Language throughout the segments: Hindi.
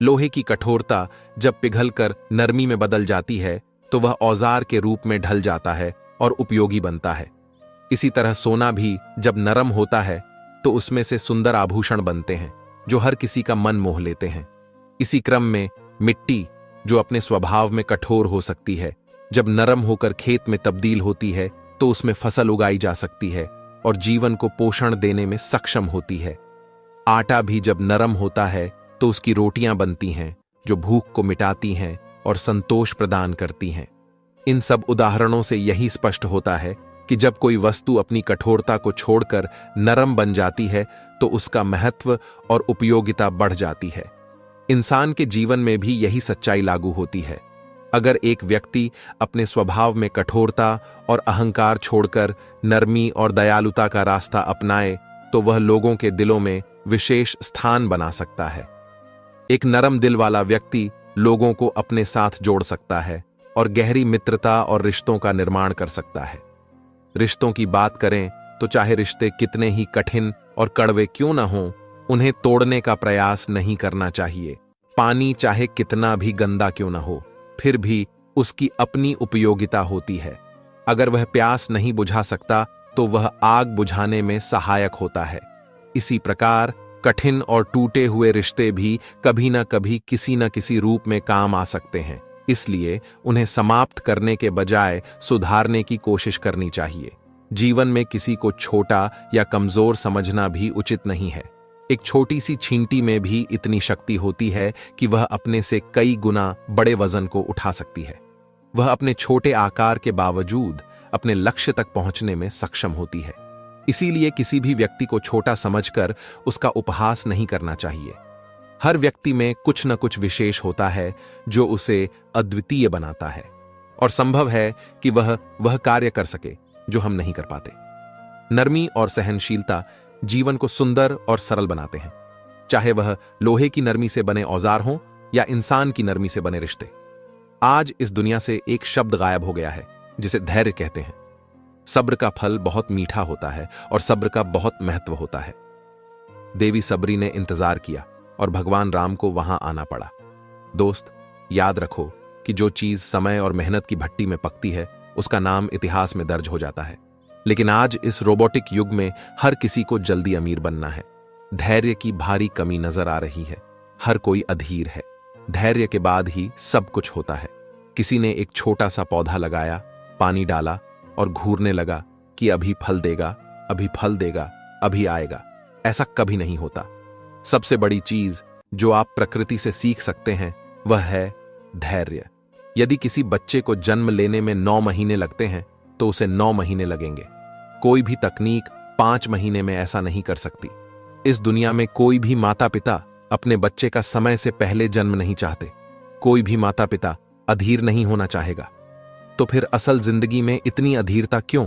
लोहे की कठोरता जब पिघलकर नरमी में बदल जाती है तो वह औजार के रूप में ढल जाता है और उपयोगी बनता है। इसी तरह सोना भी जब नरम होता है तो उसमें से सुंदर आभूषण बनते हैं जो हर किसी का मन मोह लेते हैं। इसी क्रम में मिट्टी, जो अपने स्वभाव में कठोर हो सकती है, जब नरम होकर खेत में तब्दील होती है तो उसमें फसल उगाई जा सकती है और जीवन को पोषण देने में सक्षम होती है। आटा भी जब नरम होता है तो उसकी रोटियां बनती हैं जो भूख को मिटाती हैं और संतोष प्रदान करती हैं। इन सब उदाहरणों से यही स्पष्ट होता है कि जब कोई वस्तु अपनी कठोरता को छोड़कर नरम बन जाती है तो उसका महत्व और उपयोगिता बढ़ जाती है। इंसान के जीवन में भी यही सच्चाई लागू होती है। अगर एक व्यक्ति अपने स्वभाव में कठोरता और अहंकार छोड़कर नरमी और दयालुता का रास्ता अपनाए तो वह लोगों के दिलों में विशेष स्थान बना सकता है। एक नरम दिल वाला व्यक्ति लोगों को अपने साथ जोड़ सकता है और गहरी मित्रता और रिश्तों का निर्माण कर सकता है। रिश्तों की बात करें तो चाहे रिश्ते कितने ही कठिन और कड़वे क्यों न हों, उन्हें तोड़ने का प्रयास नहीं करना चाहिए। पानी चाहे कितना भी गंदा क्यों न हो, फिर भी उसकी अपनी उपयोगिता होती है। अगर वह प्यास नहीं बुझा सकता तो वह आग बुझाने में सहायक होता है। इसी प्रकार कठिन और टूटे हुए रिश्ते भी कभी न कभी किसी न किसी रूप में काम आ सकते हैं। इसलिए उन्हें समाप्त करने के बजाय सुधारने की कोशिश करनी चाहिए। जीवन में किसी को छोटा या कमजोर समझना भी उचित नहीं है। एक छोटी सी छींटी में भी इतनी शक्ति होती है कि वह अपने से कई गुना बड़े वजन को उठा सकती है। वह अपने छोटे आकार के बावजूद अपने लक्ष्य तक पहुंचने में सक्षम होती है। इसीलिए किसी भी व्यक्ति को छोटा समझकर उसका उपहास नहीं करना चाहिए। हर व्यक्ति में कुछ न कुछ विशेष होता है जो उसे अद्वितीय बनाता है और संभव है कि वह कार्य कर सके जो हम नहीं कर पाते। नरमी और सहनशीलता जीवन को सुंदर और सरल बनाते हैं, चाहे वह लोहे की नरमी से बने औजार हों या इंसान की नरमी से बने रिश्ते। आज इस दुनिया से एक शब्द गायब हो गया है जिसे धैर्य कहते हैं। सब्र का फल बहुत मीठा होता है और सब्र का बहुत महत्व होता है। देवी सबरी ने इंतजार किया और भगवान राम को वहां आना पड़ा। दोस्त, याद रखो कि जो चीज समय और मेहनत की भट्टी में पकती है उसका नाम इतिहास में दर्ज हो जाता है। लेकिन आज इस रोबोटिक युग में हर किसी को जल्दी अमीर बनना है। धैर्य की भारी कमी नजर आ रही है। हर कोई अधीर है। धैर्य के बाद ही सब कुछ होता है। किसी ने एक छोटा सा पौधा लगाया, पानी डाला और घूरने लगा कि अभी फल देगा, अभी फल देगा, अभी आएगा। ऐसा कभी नहीं होता। सबसे बड़ी चीज जो आप प्रकृति से सीख सकते हैं वह है धैर्य। यदि किसी बच्चे को जन्म लेने में 9 महीने लगते हैं तो उसे 9 महीने लगेंगे। कोई भी तकनीक 5 महीने में ऐसा नहीं कर सकती। इस दुनिया में कोई भी माता पिता अपने बच्चे का समय से पहले जन्म नहीं चाहते। कोई भी माता पिता अधीर नहीं होना चाहेगा। तो फिर असल जिंदगी में इतनी अधीरता क्यों?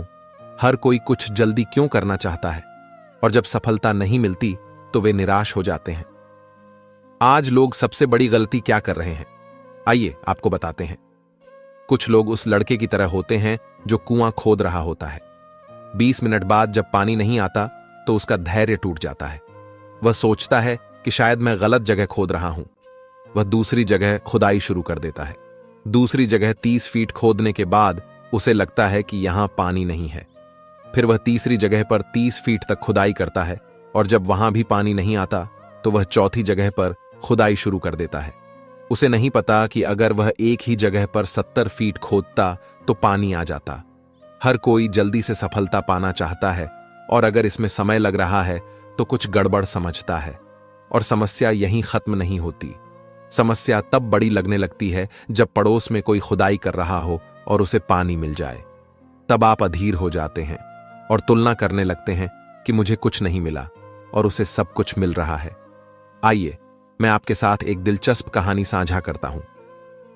हर कोई कुछ जल्दी क्यों करना चाहता है? और जब सफलता नहीं मिलती तो वे निराश हो जाते हैं। आज लोग सबसे बड़ी गलती क्या कर रहे हैं? आइए आपको बताते हैं। कुछ लोग उस लड़के की तरह होते हैं जो कुआं खोद रहा होता है। 20 मिनट बाद जब पानी नहीं आता तो उसका धैर्य टूट जाता है। वह सोचता है कि शायद मैं गलत जगह खोद रहा हूं। वह दूसरी जगह खुदाई शुरू कर देता है। दूसरी जगह 30 फीट खोदने के बाद उसे लगता है कि यहां पानी नहीं है। फिर वह तीसरी जगह पर 30 फीट तक खुदाई करता है और जब वहां भी पानी नहीं आता तो वह चौथी जगह पर खुदाई शुरू कर देता है। उसे नहीं पता कि अगर वह एक ही जगह पर 70 फीट खोदता तो पानी आ जाता। हर कोई जल्दी से सफलता पाना चाहता है और अगर इसमें समय लग रहा है तो कुछ गड़बड़ समझता है। और समस्या यहीं खत्म नहीं होती। समस्या तब बड़ी लगने लगती है जब पड़ोस में कोई खुदाई कर रहा हो और उसे पानी मिल जाए। तब आप अधीर हो जाते हैं और तुलना करने लगते हैं कि मुझे कुछ नहीं मिला और उसे सब कुछ मिल रहा है। आइए मैं आपके साथ एक दिलचस्प कहानी साझा करता हूं।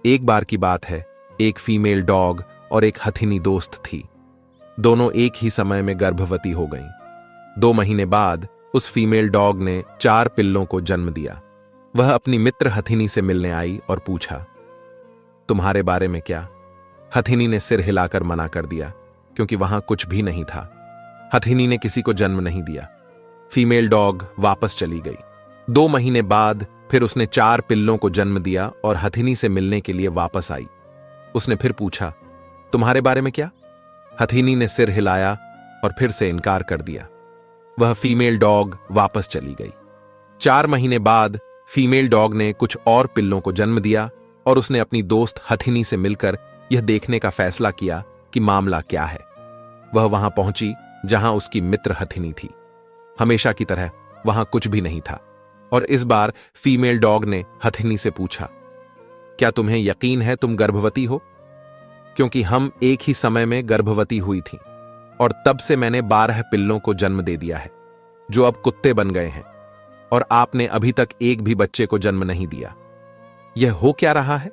एक बार की बात है, एक फीमेल डॉग और एक हथिनी दोस्त थी। दोनों एक ही समय में गर्भवती हो गईं। 2 महीने बाद उस फीमेल डॉग ने 4 पिल्लों को जन्म दिया। वह अपनी मित्र हथिनी से मिलने आई और पूछा, तुम्हारे बारे में क्या? हथिनी ने सिर हिलाकर मना कर दिया क्योंकि वहां कुछ भी नहीं था। हथिनी ने किसी को जन्म नहीं दिया। फीमेल डॉग वापस चली गई। 2 महीने बाद फिर उसने 4 पिल्लों को जन्म दिया और हथिनी से मिलने के लिए वापस आई। उसने फिर पूछा, तुम्हारे बारे में क्या? हथिनी ने सिर हिलाया और फिर से इनकार कर दिया। वह फीमेल डॉग वापस चली गई। 4 महीने बाद फीमेल डॉग ने कुछ और पिल्लों को जन्म दिया और उसने अपनी दोस्त हथिनी से मिलकर यह देखने का फैसला किया कि मामला क्या है। वह वहां पहुंची जहां उसकी मित्र हथिनी थी। हमेशा की तरह वहां कुछ भी नहीं था और इस बार फीमेल डॉग ने हथिनी से पूछा, क्या तुम्हें यकीन है तुम गर्भवती हो? क्योंकि हम एक ही समय में गर्भवती हुई थीं और तब से मैंने 12 पिल्लों को जन्म दे दिया है जो अब कुत्ते बन गए हैं और आपने अभी तक एक भी बच्चे को जन्म नहीं दिया। यह हो क्या रहा है?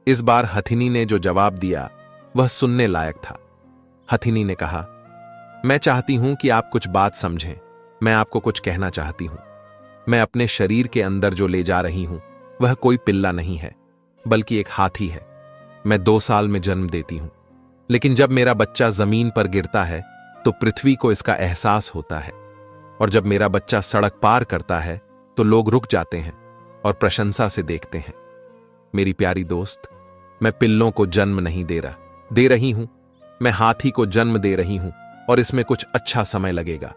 इस बार हथिनी ने जो जवाब दिया वह सुनने लायक था। हथिनी ने कहा, मैं चाहती हूं कि आप कुछ बात समझें। मैं आपको कुछ कहना चाहती हूं। मैं अपने शरीर के अंदर जो ले जा रही हूं वह कोई पिल्ला नहीं है बल्कि एक हाथी है। मैं 2 साल में जन्म देती हूं, लेकिन जब मेरा बच्चा जमीन पर गिरता है तो पृथ्वी को इसका एहसास होता है और जब मेरा बच्चा सड़क पार करता है तो लोग रुक जाते हैं और प्रशंसा से देखते हैं। मेरी प्यारी दोस्त, मैं पिल्लों को जन्म नहीं दे रही हूं। मैं हाथी को जन्म दे रही हूं और इसमें कुछ अच्छा समय लगेगा।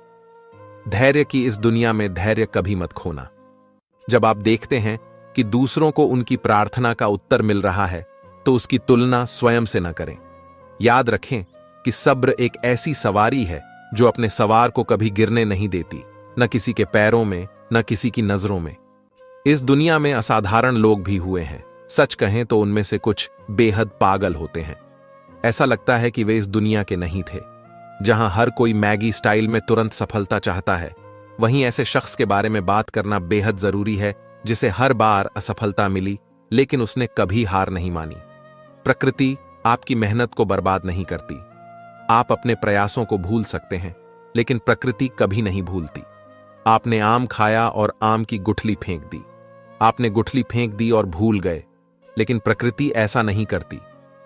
धैर्य की इस दुनिया में धैर्य कभी मत खोना। जब आप देखते हैं कि दूसरों को उनकी प्रार्थना का उत्तर मिल रहा है तो उसकी तुलना स्वयं से न करें। याद रखें कि सब्र एक ऐसी सवारी है जो अपने सवार को कभी गिरने नहीं देती, न किसी के पैरों में न किसी की नजरों में। इस दुनिया में असाधारण लोग भी हुए हैं। सच कहें तो उनमें से कुछ बेहद पागल होते हैं। ऐसा लगता है कि वे इस दुनिया के नहीं थे। जहां हर कोई मैगी स्टाइल में तुरंत सफलता चाहता है, वहीं ऐसे शख्स के बारे में बात करना बेहद जरूरी है जिसे हर बार असफलता मिली लेकिन उसने कभी हार नहीं मानी। प्रकृति आपकी मेहनत को बर्बाद नहीं करती। आप अपने प्रयासों को भूल सकते हैं लेकिन प्रकृति कभी नहीं भूलती। आपने आम खाया और आम की गुठली फेंक दी। आपने गुठली फेंक दी और भूल गए, लेकिन प्रकृति ऐसा नहीं करती।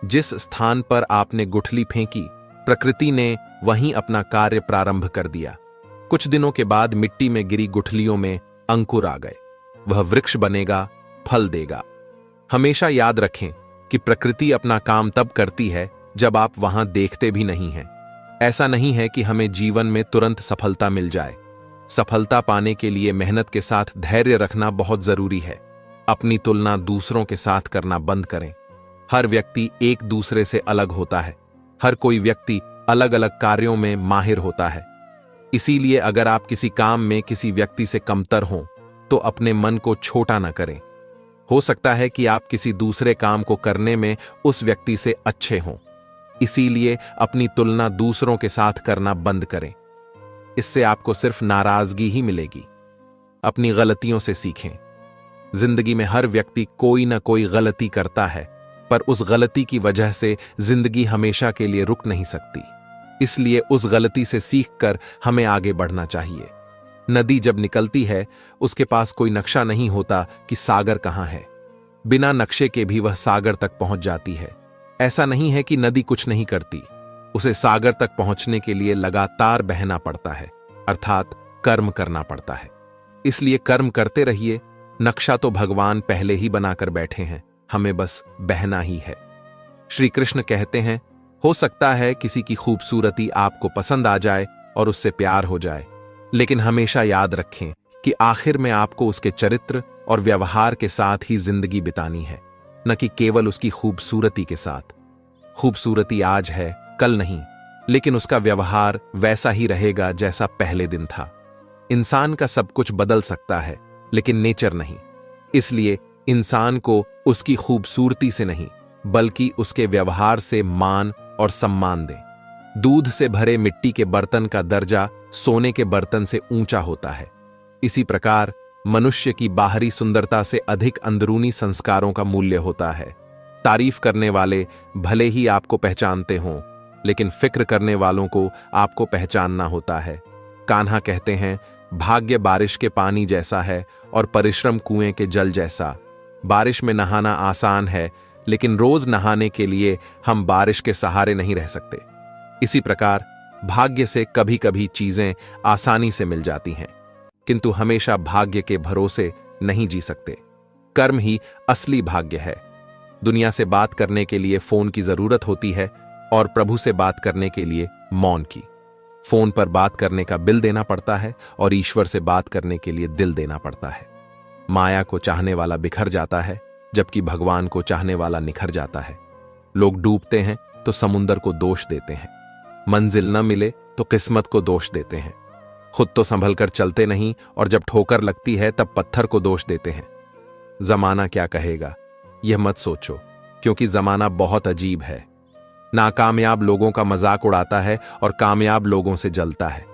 जिस स्थान पर आपने गुठली फेंकी, प्रकृति ने वहीं अपना कार्य प्रारंभ कर दिया। कुछ दिनों के बाद मिट्टी में गिरी गुठलियों में अंकुर आ गए। वह वृक्ष बनेगा, फल देगा। हमेशा याद रखें कि प्रकृति अपना काम तब करती है जब आप वहां देखते भी नहीं हैं। ऐसा नहीं है कि हमें जीवन में तुरंत सफलता मिल जाए। सफलता पाने के लिए मेहनत के साथ धैर्य रखना बहुत जरूरी है। अपनी तुलना दूसरों के साथ करना बंद करें। हर व्यक्ति एक दूसरे से अलग होता है। हर कोई व्यक्ति अलग अलग कार्यों में माहिर होता है। इसीलिए अगर आप किसी काम में किसी व्यक्ति से कमतर हों तो अपने मन को छोटा न करें। हो सकता है कि आप किसी दूसरे काम को करने में उस व्यक्ति से अच्छे हों। इसीलिए अपनी तुलना दूसरों के साथ करना बंद करें। इससे आपको सिर्फ नाराजगी ही मिलेगी। अपनी गलतियों से सीखें। जिंदगी में हर व्यक्ति कोई ना कोई गलती करता है, पर उस गलती की वजह से जिंदगी हमेशा के लिए रुक नहीं सकती। इसलिए उस गलती से सीखकर हमें आगे बढ़ना चाहिए। नदी जब निकलती है उसके पास कोई नक्शा नहीं होता कि सागर कहां है। बिना नक्शे के भी वह सागर तक पहुंच जाती है। ऐसा नहीं है कि नदी कुछ नहीं करती, उसे सागर तक पहुंचने के लिए लगातार बहना पड़ता है, अर्थात कर्म करना पड़ता है। इसलिए कर्म करते रहिए। नक्शा तो भगवान पहले ही बनाकर बैठे हैं, हमें बस बहना ही है। श्री कृष्ण कहते हैं, हो सकता है किसी की खूबसूरती आपको पसंद आ जाए और उससे प्यार हो जाए, लेकिन हमेशा याद रखें कि आखिर में आपको उसके चरित्र और व्यवहार के साथ ही जिंदगी बितानी है, न कि केवल उसकी खूबसूरती के साथ। खूबसूरती आज है, कल नहीं, लेकिन उसका व्यवहार वैसा ही रहेगा जैसा पहले दिन था। इंसान का सब कुछ बदल सकता है, लेकिन नेचर नहीं। इसलिए इंसान को उसकी खूबसूरती से नहीं, बल्कि उसके व्यवहार से मान और सम्मान दें। दूध से भरे मिट्टी के बर्तन का दर्जा सोने के बर्तन से ऊंचा होता है। इसी प्रकार मनुष्य की बाहरी सुंदरता से अधिक अंदरूनी संस्कारों का मूल्य होता है। तारीफ करने वाले भले ही आपको पहचानते हों, लेकिन फिक्र करने वालों को आपको पहचानना होता है। कान्हा कहते हैं, भाग्य बारिश के पानी जैसा है और परिश्रम कुएं के जल जैसा। बारिश में नहाना आसान है, लेकिन रोज नहाने के लिए हम बारिश के सहारे नहीं रह सकते। इसी प्रकार भाग्य से कभी कभी चीजें आसानी से मिल जाती हैं, किंतु हमेशा भाग्य के भरोसे नहीं जी सकते। कर्म ही असली भाग्य है। दुनिया से बात करने के लिए फोन की जरूरत होती है और प्रभु से बात करने के लिए मौन की। फोन पर बात करने का बिल देना पड़ता है और ईश्वर से बात करने के लिए दिल देना पड़ता है। माया को चाहने वाला बिखर जाता है, जबकि भगवान को चाहने वाला निखर जाता है। लोग डूबते हैं तो समुंदर को दोष देते हैं, मंजिल न मिले तो किस्मत को दोष देते हैं, खुद तो संभल कर चलते नहीं और जब ठोकर लगती है तब पत्थर को दोष देते हैं। जमाना क्या कहेगा यह मत सोचो, क्योंकि जमाना बहुत अजीब है। नाकामयाब लोगों का मजाक उड़ाता है और कामयाब लोगों से जलता है।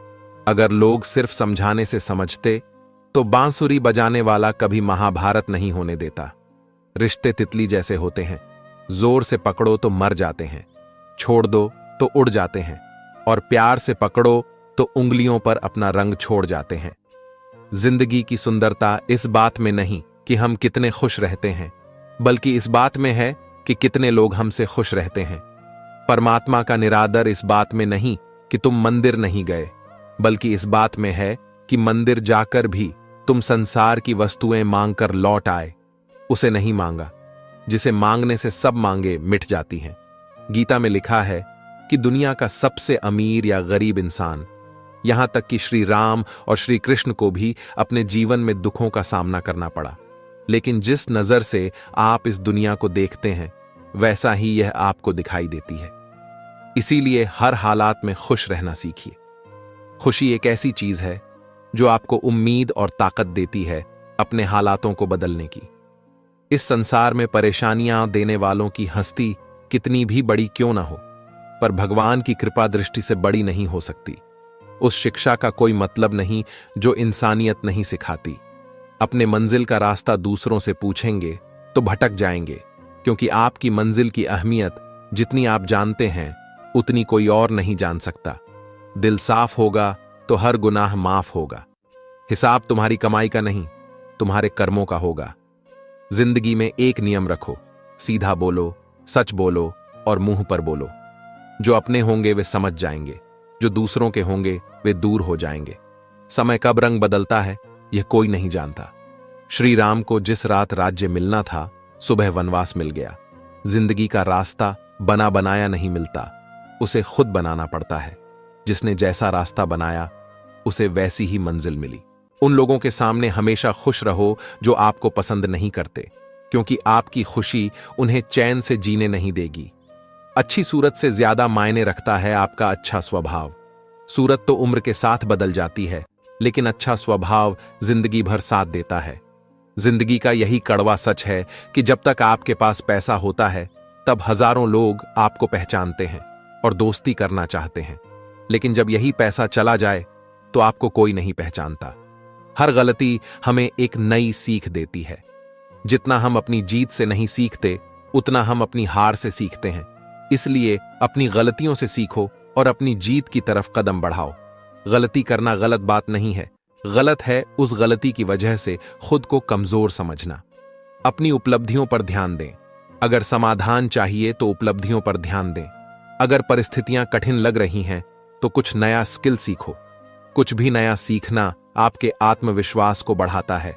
अगर लोग सिर्फ समझाने से समझते तो बांसुरी बजाने वाला कभी महाभारत नहीं होने देता। रिश्ते तितली जैसे होते हैं, जोर से पकड़ो तो मर जाते हैं, छोड़ दो तो उड़ जाते हैं, और प्यार से पकड़ो तो उंगलियों पर अपना रंग छोड़ जाते हैं। जिंदगी की सुंदरता इस बात में नहीं कि हम कितने खुश रहते हैं, बल्कि इस बात में है कि कितने लोग हमसे खुश रहते हैं। परमात्मा का निरादर इस बात में नहीं कि तुम मंदिर नहीं गए, बल्कि इस बात में है कि मंदिर जाकर भी तुम संसार की वस्तुएं मांगकर लौट आए। उसे नहीं मांगा जिसे मांगने से सब मांगे मिट जाती हैं। गीता में लिखा है कि दुनिया का सबसे अमीर या गरीब इंसान, यहां तक कि श्री राम और श्री कृष्ण को भी अपने जीवन में दुखों का सामना करना पड़ा, लेकिन जिस नजर से आप इस दुनिया को देखते हैं वैसा ही यह आपको दिखाई देती है। इसीलिए हर हालात में खुश रहना सीखिए। खुशी एक ऐसी चीज है जो आपको उम्मीद और ताकत देती है अपने हालातों को बदलने की। इस संसार में परेशानियां देने वालों की हस्ती कितनी भी बड़ी क्यों ना हो, पर भगवान की कृपा दृष्टि से बड़ी नहीं हो सकती। उस शिक्षा का कोई मतलब नहीं जो इंसानियत नहीं सिखाती। अपने मंजिल का रास्ता दूसरों से पूछेंगे तो भटक जाएंगे, क्योंकि आपकी मंजिल की अहमियत जितनी आप जानते हैं उतनी कोई और नहीं जान सकता। दिल साफ होगा तो हर गुनाह माफ होगा। हिसाब तुम्हारी कमाई का नहीं, तुम्हारे कर्मों का होगा। जिंदगी में एक नियम रखो, सीधा बोलो, सच बोलो और मुंह पर बोलो। जो अपने होंगे वे समझ जाएंगे, जो दूसरों के होंगे वे दूर हो जाएंगे। समय कब रंग बदलता है यह कोई नहीं जानता। श्री राम को जिस रात राज्य मिलना था सुबह वनवास मिल गया। जिंदगी का रास्ता बना बनाया नहीं मिलता, उसे खुद बनाना पड़ता है। जिसने जैसा रास्ता बनाया उसे वैसी ही मंजिल मिली। उन लोगों के सामने हमेशा खुश रहो जो आपको पसंद नहीं करते, क्योंकि आपकी खुशी उन्हें चैन से जीने नहीं देगी। अच्छी सूरत से ज्यादा मायने रखता है आपका अच्छा स्वभाव। सूरत तो उम्र के साथ बदल जाती है, लेकिन अच्छा स्वभाव जिंदगी भर साथ देता है। जिंदगी का यही कड़वा सच है कि जब तक आपके पास पैसा होता है तब हजारों लोग आपको पहचानते हैं और दोस्ती करना चाहते हैं, लेकिन जब यही पैसा चला जाए तो आपको कोई नहीं पहचानता। हर गलती हमें एक नई सीख देती है। जितना हम अपनी जीत से नहीं सीखते उतना हम अपनी हार से सीखते हैं। इसलिए अपनी गलतियों से सीखो और अपनी जीत की तरफ कदम बढ़ाओ। गलती करना गलत बात नहीं है, गलत है उस गलती की वजह से खुद को कमजोर समझना। अपनी उपलब्धियों पर ध्यान दें। अगर समाधान चाहिए तो उपलब्धियों पर ध्यान दें। अगर परिस्थितियां कठिन लग रही हैं तो कुछ नया स्किल सीखो। कुछ भी नया सीखना आपके आत्मविश्वास को बढ़ाता है।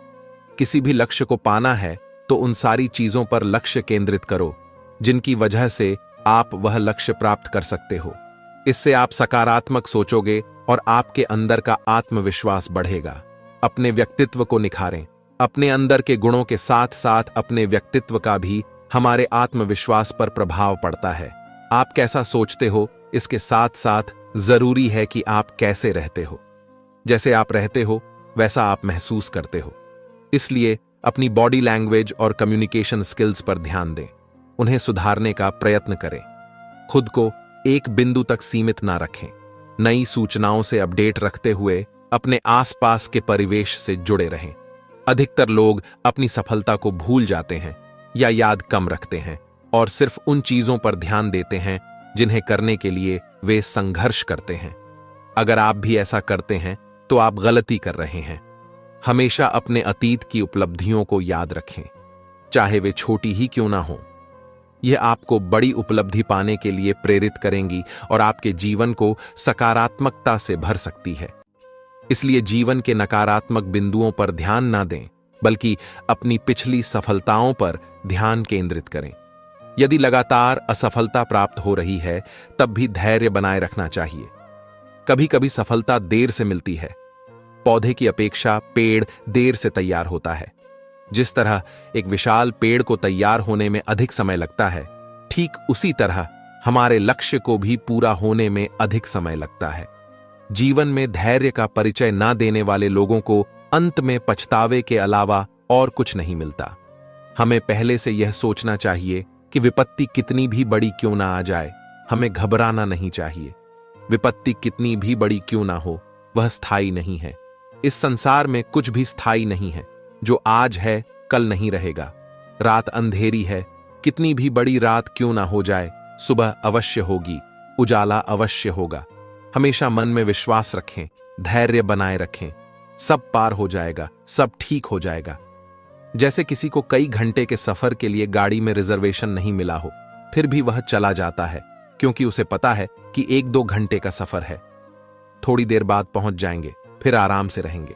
किसी भी लक्ष्य को पाना है तो उन सारी चीजों पर लक्ष्य केंद्रित करो जिनकी वजह से आप वह लक्ष्य प्राप्त कर सकते हो। इससे आप सकारात्मक सोचोगे और आपके अंदर का आत्मविश्वास बढ़ेगा। अपने व्यक्तित्व को निखारें। अपने अंदर के गुणों के साथ साथ अपने व्यक्तित्व का भी हमारे आत्मविश्वास पर प्रभाव पड़ता है। आप कैसा सोचते हो इसके साथ साथ जरूरी है कि आप कैसे रहते हो। जैसे आप रहते हो वैसा आप महसूस करते हो। इसलिए अपनी बॉडी लैंग्वेज और कम्युनिकेशन स्किल्स पर ध्यान दें। उन्हें सुधारने का प्रयत्न करें। खुद को एक बिंदु तक सीमित ना रखें। नई सूचनाओं से अपडेट रखते हुए अपने आसपास के परिवेश से जुड़े रहें। अधिकतर लोग अपनी सफलता को भूल जाते हैं या याद कम रखते हैं और सिर्फ उन चीजों पर ध्यान देते हैं जिन्हें करने के लिए वे संघर्ष करते हैं। अगर आप भी ऐसा करते हैं तो आप गलती कर रहे हैं। हमेशा अपने अतीत की उपलब्धियों को याद रखें, चाहे वे छोटी ही क्यों ना हो। यह आपको बड़ी उपलब्धि पाने के लिए प्रेरित करेंगी और आपके जीवन को सकारात्मकता से भर सकती है। इसलिए जीवन के नकारात्मक बिंदुओं पर ध्यान ना दें, बल्कि अपनी पिछली सफलताओं पर ध्यान केंद्रित करें। यदि लगातार असफलता प्राप्त हो रही है, तब भी धैर्य बनाए रखना चाहिए। कभी कभी सफलता देर से मिलती है। पौधे की अपेक्षा पेड़ देर से तैयार होता है। जिस तरह एक विशाल पेड़ को तैयार होने में अधिक समय लगता है, ठीक उसी तरह हमारे लक्ष्य को भी पूरा होने में अधिक समय लगता है। जीवन में धैर्य का परिचय न देने वाले लोगों को अंत में पछतावे के अलावा और कुछ नहीं मिलता। हमें पहले से यह सोचना चाहिए कि विपत्ति कितनी भी बड़ी क्यों ना आ जाए, हमें घबराना नहीं चाहिए। विपत्ति कितनी भी बड़ी क्यों ना हो, वह स्थायी नहीं है। इस संसार में कुछ भी स्थायी नहीं है। जो आज है कल नहीं रहेगा। रात अंधेरी है, कितनी भी बड़ी रात क्यों ना हो जाए, सुबह अवश्य होगी, उजाला अवश्य होगा। हमेशा मन में विश्वास रखें, धैर्य बनाए रखें। सब पार हो जाएगा, सब ठीक हो जाएगा। जैसे किसी को कई घंटे के सफर के लिए गाड़ी में रिजर्वेशन नहीं मिला हो, फिर भी वह चला जाता है, क्योंकि उसे पता है कि 1-2 घंटे का सफर है, थोड़ी देर बाद पहुंच जाएंगे, फिर आराम से रहेंगे।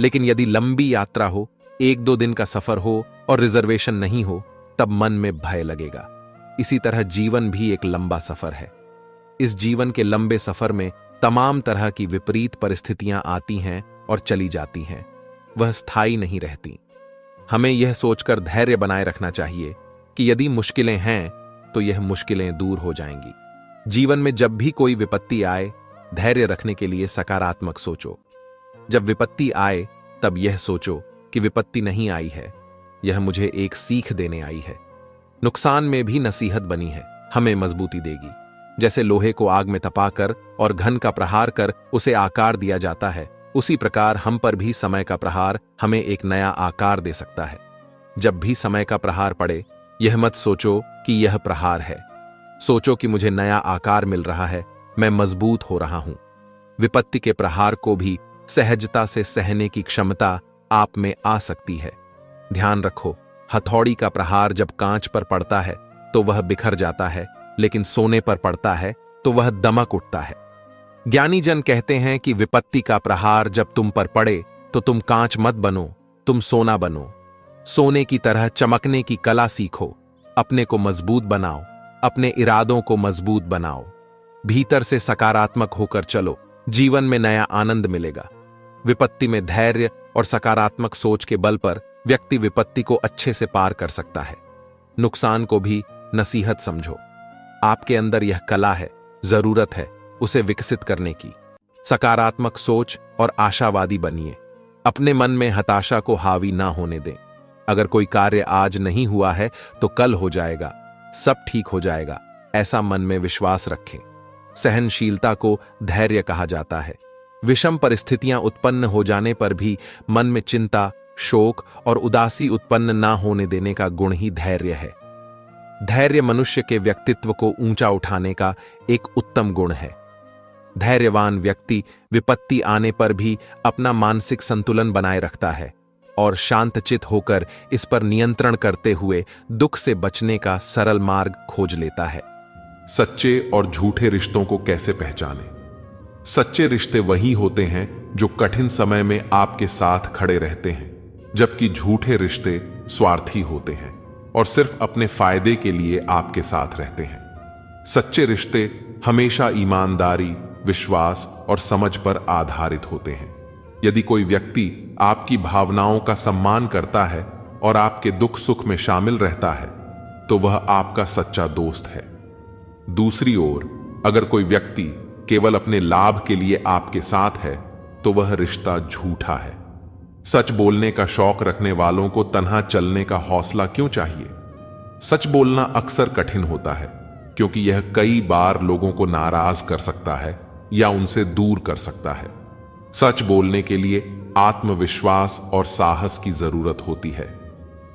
लेकिन यदि लंबी यात्रा हो, 1-2 दिन का सफर हो और रिजर्वेशन नहीं हो, तब मन में भय लगेगा। इसी तरह जीवन भी एक लंबा सफर है। इस जीवन के लंबे सफर में तमाम तरह की विपरीत परिस्थितियां आती हैं और चली जाती हैं, वह स्थायी नहीं रहती। हमें यह सोचकर धैर्य बनाए रखना चाहिए कि यदि मुश्किलें हैं तो यह मुश्किलें दूर हो जाएंगी। जीवन में जब भी कोई विपत्ति आए, धैर्य रखने के लिए सकारात्मक सोचो। जब विपत्ति आए तब यह सोचो कि विपत्ति नहीं आई है, यह मुझे एक सीख देने आई है। नुकसान में भी नसीहत बनी है, हमें मजबूती देगी। जैसे लोहे को आग में तपाकर और घन का प्रहार कर उसे आकार दिया जाता है, उसी प्रकार हम पर भी समय का प्रहार हमें एक नया आकार दे सकता है। जब भी समय का प्रहार पड़े, यह मत सोचो कि यह प्रहार है, सोचो कि मुझे नया आकार मिल रहा है, मैं मजबूत हो रहा हूं। विपत्ति के प्रहार को भी सहजता से सहने की क्षमता आप में आ सकती है। ध्यान रखो, हथौड़ी का प्रहार जब कांच पर पड़ता है तो वह बिखर जाता है, लेकिन सोने पर पड़ता है तो वह दमक उठता है। ज्ञानी जन कहते हैं कि विपत्ति का प्रहार जब तुम पर पड़े तो तुम कांच मत बनो, तुम सोना बनो। सोने की तरह चमकने की कला सीखो, अपने को मजबूत बनाओ, अपने इरादों को मजबूत बनाओ। भीतर से सकारात्मक होकर चलो, जीवन में नया आनंद मिलेगा। विपत्ति में धैर्य और सकारात्मक सोच के बल पर व्यक्ति विपत्ति को अच्छे से पार कर सकता है। नुकसान को भी नसीहत समझो। आपके अंदर यह कला है, जरूरत है उसे विकसित करने की। सकारात्मक सोच और आशावादी बनिए। अपने मन में हताशा को हावी ना होने दें। अगर कोई कार्य आज नहीं हुआ है तो कल हो जाएगा, सब ठीक हो जाएगा, ऐसा मन में विश्वास रखें। सहनशीलता को धैर्य कहा जाता है। विषम परिस्थितियां उत्पन्न हो जाने पर भी मन में चिंता, शोक और उदासी उत्पन्न ना होने देने का गुण ही धैर्य है। धैर्य मनुष्य के व्यक्तित्व को ऊंचा उठाने का एक उत्तम गुण है। धैर्यवान व्यक्ति विपत्ति आने पर भी अपना मानसिक संतुलन बनाए रखता है और शांतचित होकर इस पर नियंत्रण करते हुए दुख से बचने का सरल मार्ग खोज लेता है। सच्चे और झूठे रिश्तों को कैसे पहचानें? सच्चे रिश्ते वही होते हैं जो कठिन समय में आपके साथ खड़े रहते हैं, जबकि झूठे रिश्ते स्वार्थी होते हैं और सिर्फ अपने फायदे के लिए आपके साथ रहते हैं। सच्चे रिश्ते हमेशा ईमानदारी, विश्वास और समझ पर आधारित होते हैं। यदि कोई व्यक्ति आपकी भावनाओं का सम्मान करता है और आपके दुख सुख में शामिल रहता है, तो वह आपका सच्चा दोस्त है। दूसरी ओर, अगर कोई व्यक्ति केवल अपने लाभ के लिए आपके साथ है, तो वह रिश्ता झूठा है। सच बोलने का शौक रखने वालों को तन्हा चलने का हौसला क्यों चाहिए? सच बोलना अक्सर कठिन होता है, क्योंकि यह कई बार लोगों को नाराज कर सकता है या उनसे दूर कर सकता है। सच बोलने के लिए आत्मविश्वास और साहस की जरूरत होती है।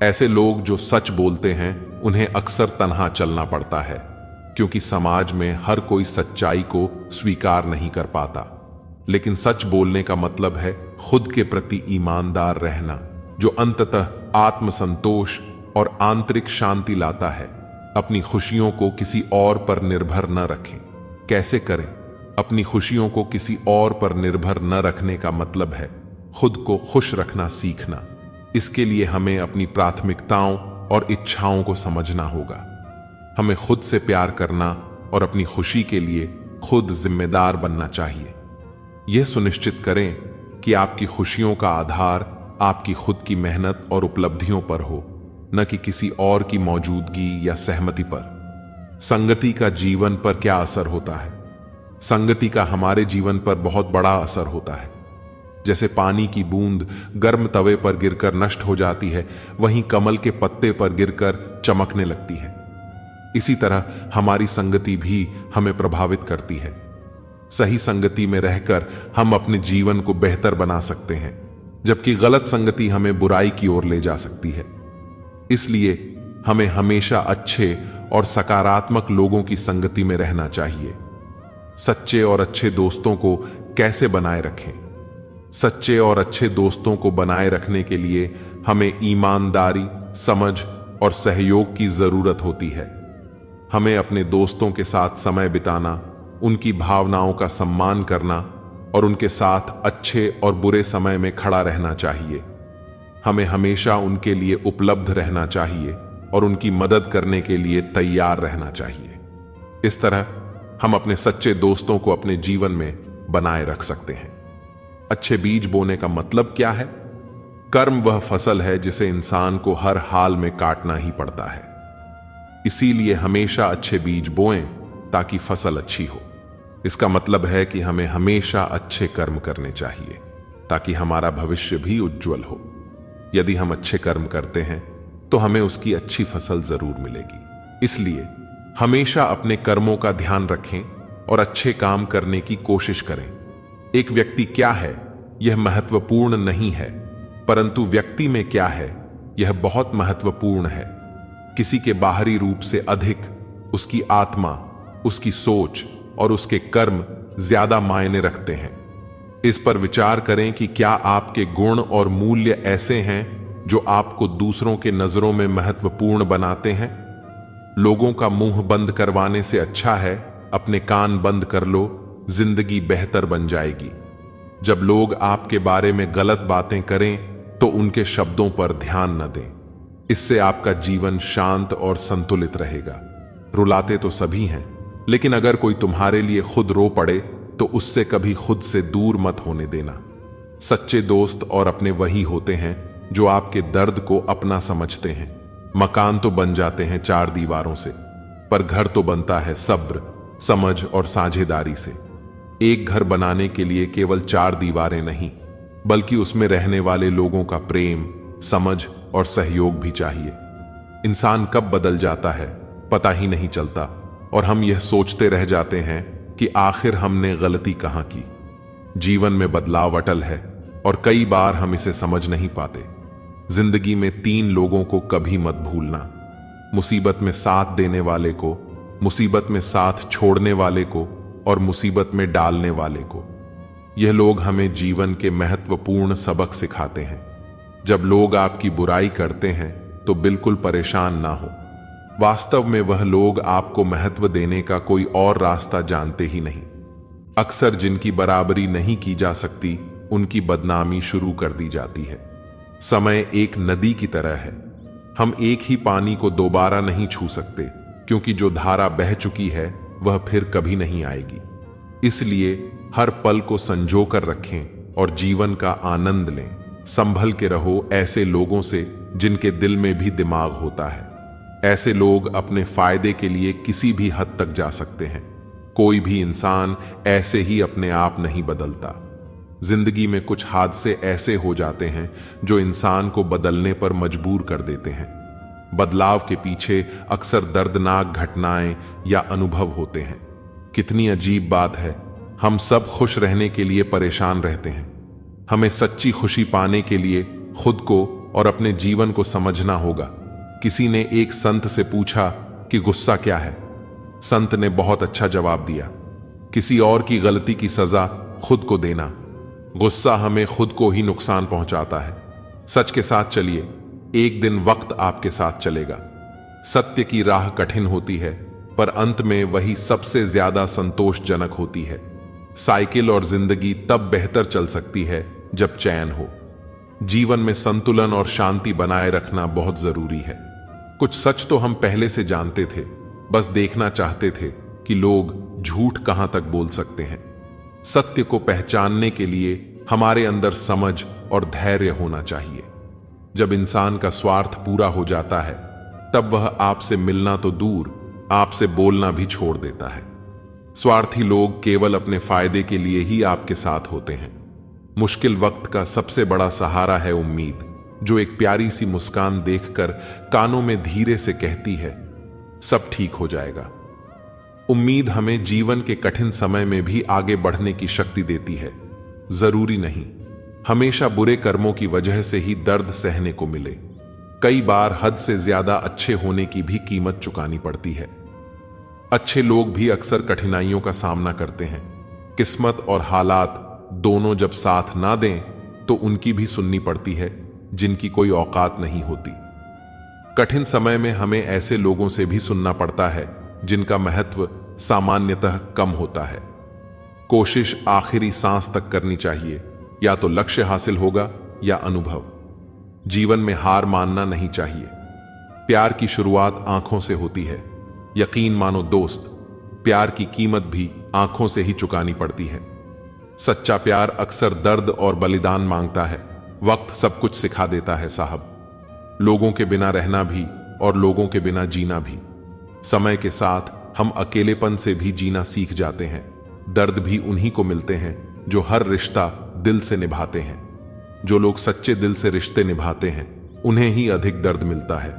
ऐसे लोग जो सच बोलते हैं, उन्हें अक्सर तन्हा चलना पड़ता है, क्योंकि समाज में हर कोई सच्चाई को स्वीकार नहीं कर पाता। लेकिन सच बोलने का मतलब है खुद के प्रति ईमानदार रहना, जो अंततः आत्मसंतोष और आंतरिक शांति लाता है। अपनी खुशियों को किसी और पर निर्भर न रखें। कैसे करें? अपनी खुशियों को किसी और पर निर्भर न रखने का मतलब है खुद को खुश रखना सीखना। इसके लिए हमें अपनी प्राथमिकताओं और इच्छाओं को समझना होगा। हमें खुद से प्यार करना और अपनी खुशी के लिए खुद जिम्मेदार बनना चाहिए। यह सुनिश्चित करें कि आपकी खुशियों का आधार आपकी खुद की मेहनत और उपलब्धियों पर हो, न कि किसी और की मौजूदगी या सहमति पर। संगति का जीवन पर क्या असर होता है? संगति का हमारे जीवन पर बहुत बड़ा असर होता है। जैसे पानी की बूंद गर्म तवे पर गिरकर नष्ट हो जाती है, वहीं कमल के पत्ते पर गिरकर चमकने लगती है। इसी तरह हमारी संगति भी हमें प्रभावित करती है। सही संगति में रहकर हम अपने जीवन को बेहतर बना सकते हैं, जबकि गलत संगति हमें बुराई की ओर ले जा सकती है। इसलिए हमें हमेशा अच्छे और सकारात्मक लोगों की संगति में रहना चाहिए। सच्चे और अच्छे दोस्तों को कैसे बनाए रखें? सच्चे और अच्छे दोस्तों को बनाए रखने के लिए हमें ईमानदारी, समझ और सहयोग की जरूरत होती है। हमें अपने दोस्तों के साथ समय बिताना, उनकी भावनाओं का सम्मान करना और उनके साथ अच्छे और बुरे समय में खड़ा रहना चाहिए। हमें हमेशा उनके लिए उपलब्ध रहना चाहिए और उनकी मदद करने के लिए तैयार रहना चाहिए। इस तरह हम अपने सच्चे दोस्तों को अपने जीवन में बनाए रख सकते हैं। अच्छे बीज बोने का मतलब क्या है? कर्म वह फसल है जिसे इंसान को हर हाल में काटना ही पड़ता है। इसीलिए हमेशा अच्छे बीज बोएं ताकि फसल अच्छी हो। इसका मतलब है कि हमें हमेशा अच्छे कर्म करने चाहिए ताकि हमारा भविष्य भी उज्जवल हो। यदि हम अच्छे कर्म करते हैं तो हमें उसकी अच्छी फसल जरूर मिलेगी। इसलिए हमेशा अपने कर्मों का ध्यान रखें और अच्छे काम करने की कोशिश करें। एक व्यक्ति क्या है यह महत्वपूर्ण नहीं है, परंतु व्यक्ति में क्या है यह बहुत महत्वपूर्ण है। किसी के बाहरी रूप से अधिक उसकी आत्मा, उसकी सोच और उसके कर्म ज्यादा मायने रखते हैं। इस पर विचार करें कि क्या आपके गुण और मूल्य ऐसे हैं जो आपको दूसरों के नजरों में महत्वपूर्ण बनाते हैं। लोगों का मुंह बंद करवाने से अच्छा है अपने कान बंद कर लो, जिंदगी बेहतर बन जाएगी। जब लोग आपके बारे में गलत बातें करें तो उनके शब्दों पर ध्यान न दें। इससे आपका जीवन शांत और संतुलित रहेगा। रुलाते तो सभी हैं, लेकिन अगर कोई तुम्हारे लिए खुद रो पड़े तो उससे कभी खुद से दूर मत होने देना। सच्चे दोस्त और अपने वही होते हैं जो आपके दर्द को अपना समझते हैं। मकान तो बन जाते हैं चार दीवारों से, पर घर तो बनता है सब्र, समझ और साझेदारी से। एक घर बनाने के लिए केवल चार दीवारें नहीं, बल्कि उसमें रहने वाले लोगों का प्रेम, समझ और सहयोग भी चाहिए। इंसान कब बदल जाता है पता ही नहीं चलता और हम यह सोचते रह जाते हैं कि आखिर हमने गलती कहां की। जीवन में बदलाव अटल है और कई बार हम इसे समझ नहीं पाते। जिंदगी में तीन लोगों को कभी मत भूलना: मुसीबत में साथ देने वाले को, मुसीबत में साथ छोड़ने वाले को और मुसीबत में डालने वाले को। यह लोग हमें जीवन के महत्वपूर्ण सबक सिखाते हैं। जब लोग आपकी बुराई करते हैं तो बिल्कुल परेशान ना हो। वास्तव में वह लोग आपको महत्व देने का कोई और रास्ता जानते ही नहीं। अक्सर जिनकी बराबरी नहीं की जा सकती उनकी बदनामी शुरू कर दी जाती है। समय एक नदी की तरह है। हम एक ही पानी को दोबारा नहीं छू सकते, क्योंकि जो धारा बह चुकी है वह फिर कभी नहीं आएगी। इसलिए हर पल को संजो कर रखें और जीवन का आनंद लें। संभल के रहो ऐसे लोगों से जिनके दिल में भी दिमाग होता है। ऐसे लोग अपने फायदे के लिए किसी भी हद तक जा सकते हैं। कोई भी इंसान ऐसे ही अपने आप नहीं बदलता। जिंदगी में कुछ हादसे ऐसे हो जाते हैं जो इंसान को बदलने पर मजबूर कर देते हैं। बदलाव के पीछे अक्सर दर्दनाक घटनाएं या अनुभव होते हैं। कितनी अजीब बात है, हम सब खुश रहने के लिए परेशान रहते हैं। हमें सच्ची खुशी पाने के लिए खुद को और अपने जीवन को समझना होगा। किसी ने एक संत से पूछा कि गुस्सा क्या है। संत ने बहुत अच्छा जवाब दिया, किसी और की गलती की सजा खुद को देना। गुस्सा हमें खुद को ही नुकसान पहुंचाता है। सच के साथ चलिए, एक दिन वक्त आपके साथ चलेगा। सत्य की राह कठिन होती है, पर अंत में वही सबसे ज्यादा संतोषजनक होती है। साइकिल और जिंदगी तब बेहतर चल सकती है जब चैन हो। जीवन में संतुलन और शांति बनाए रखना बहुत जरूरी है। कुछ सच तो हम पहले से जानते थे, बस देखना चाहते थे कि लोग झूठ कहां तक बोल सकते हैं। सत्य को पहचानने के लिए हमारे अंदर समझ और धैर्य होना चाहिए। जब इंसान का स्वार्थ पूरा हो जाता है, तब वह आपसे मिलना तो दूर, आपसे बोलना भी छोड़ देता है। स्वार्थी लोग केवल अपने फायदे के लिए ही आपके साथ होते हैं। मुश्किल वक्त का सबसे बड़ा सहारा है उम्मीद, जो एक प्यारी सी मुस्कान देखकर कानों में धीरे से कहती है, सब ठीक हो जाएगा। उम्मीद हमें जीवन के कठिन समय में भी आगे बढ़ने की शक्ति देती है। जरूरी नहीं हमेशा बुरे कर्मों की वजह से ही दर्द सहने को मिले। कई बार हद से ज्यादा अच्छे होने की भी कीमत चुकानी पड़ती है। अच्छे लोग भी अक्सर कठिनाइयों का सामना करते हैं। किस्मत और हालात दोनों जब साथ ना दें तो उनकी भी सुननी पड़ती है, जिनकी कोई औकात नहीं होती। कठिन समय में हमें ऐसे लोगों से भी सुनना पड़ता है जिनका महत्व सामान्यतः कम होता है। कोशिश आखिरी सांस तक करनी चाहिए, या तो लक्ष्य हासिल होगा या अनुभव। जीवन में हार मानना नहीं चाहिए। प्यार की शुरुआत आंखों से होती है। यकीन मानो दोस्त, प्यार की कीमत भी आंखों से ही चुकानी पड़ती है। सच्चा प्यार अक्सर दर्द और बलिदान मांगता है। वक्त सब कुछ सिखा देता है साहब। लोगों के बिना रहना भी और लोगों के बिना जीना भी। समय के साथ हम अकेलेपन से भी जीना सीख जाते हैं। दर्द भी उन्हीं को मिलते हैं जो हर रिश्ता दिल से निभाते हैं। जो लोग सच्चे दिल से रिश्ते निभाते हैं, उन्हें ही अधिक दर्द मिलता है।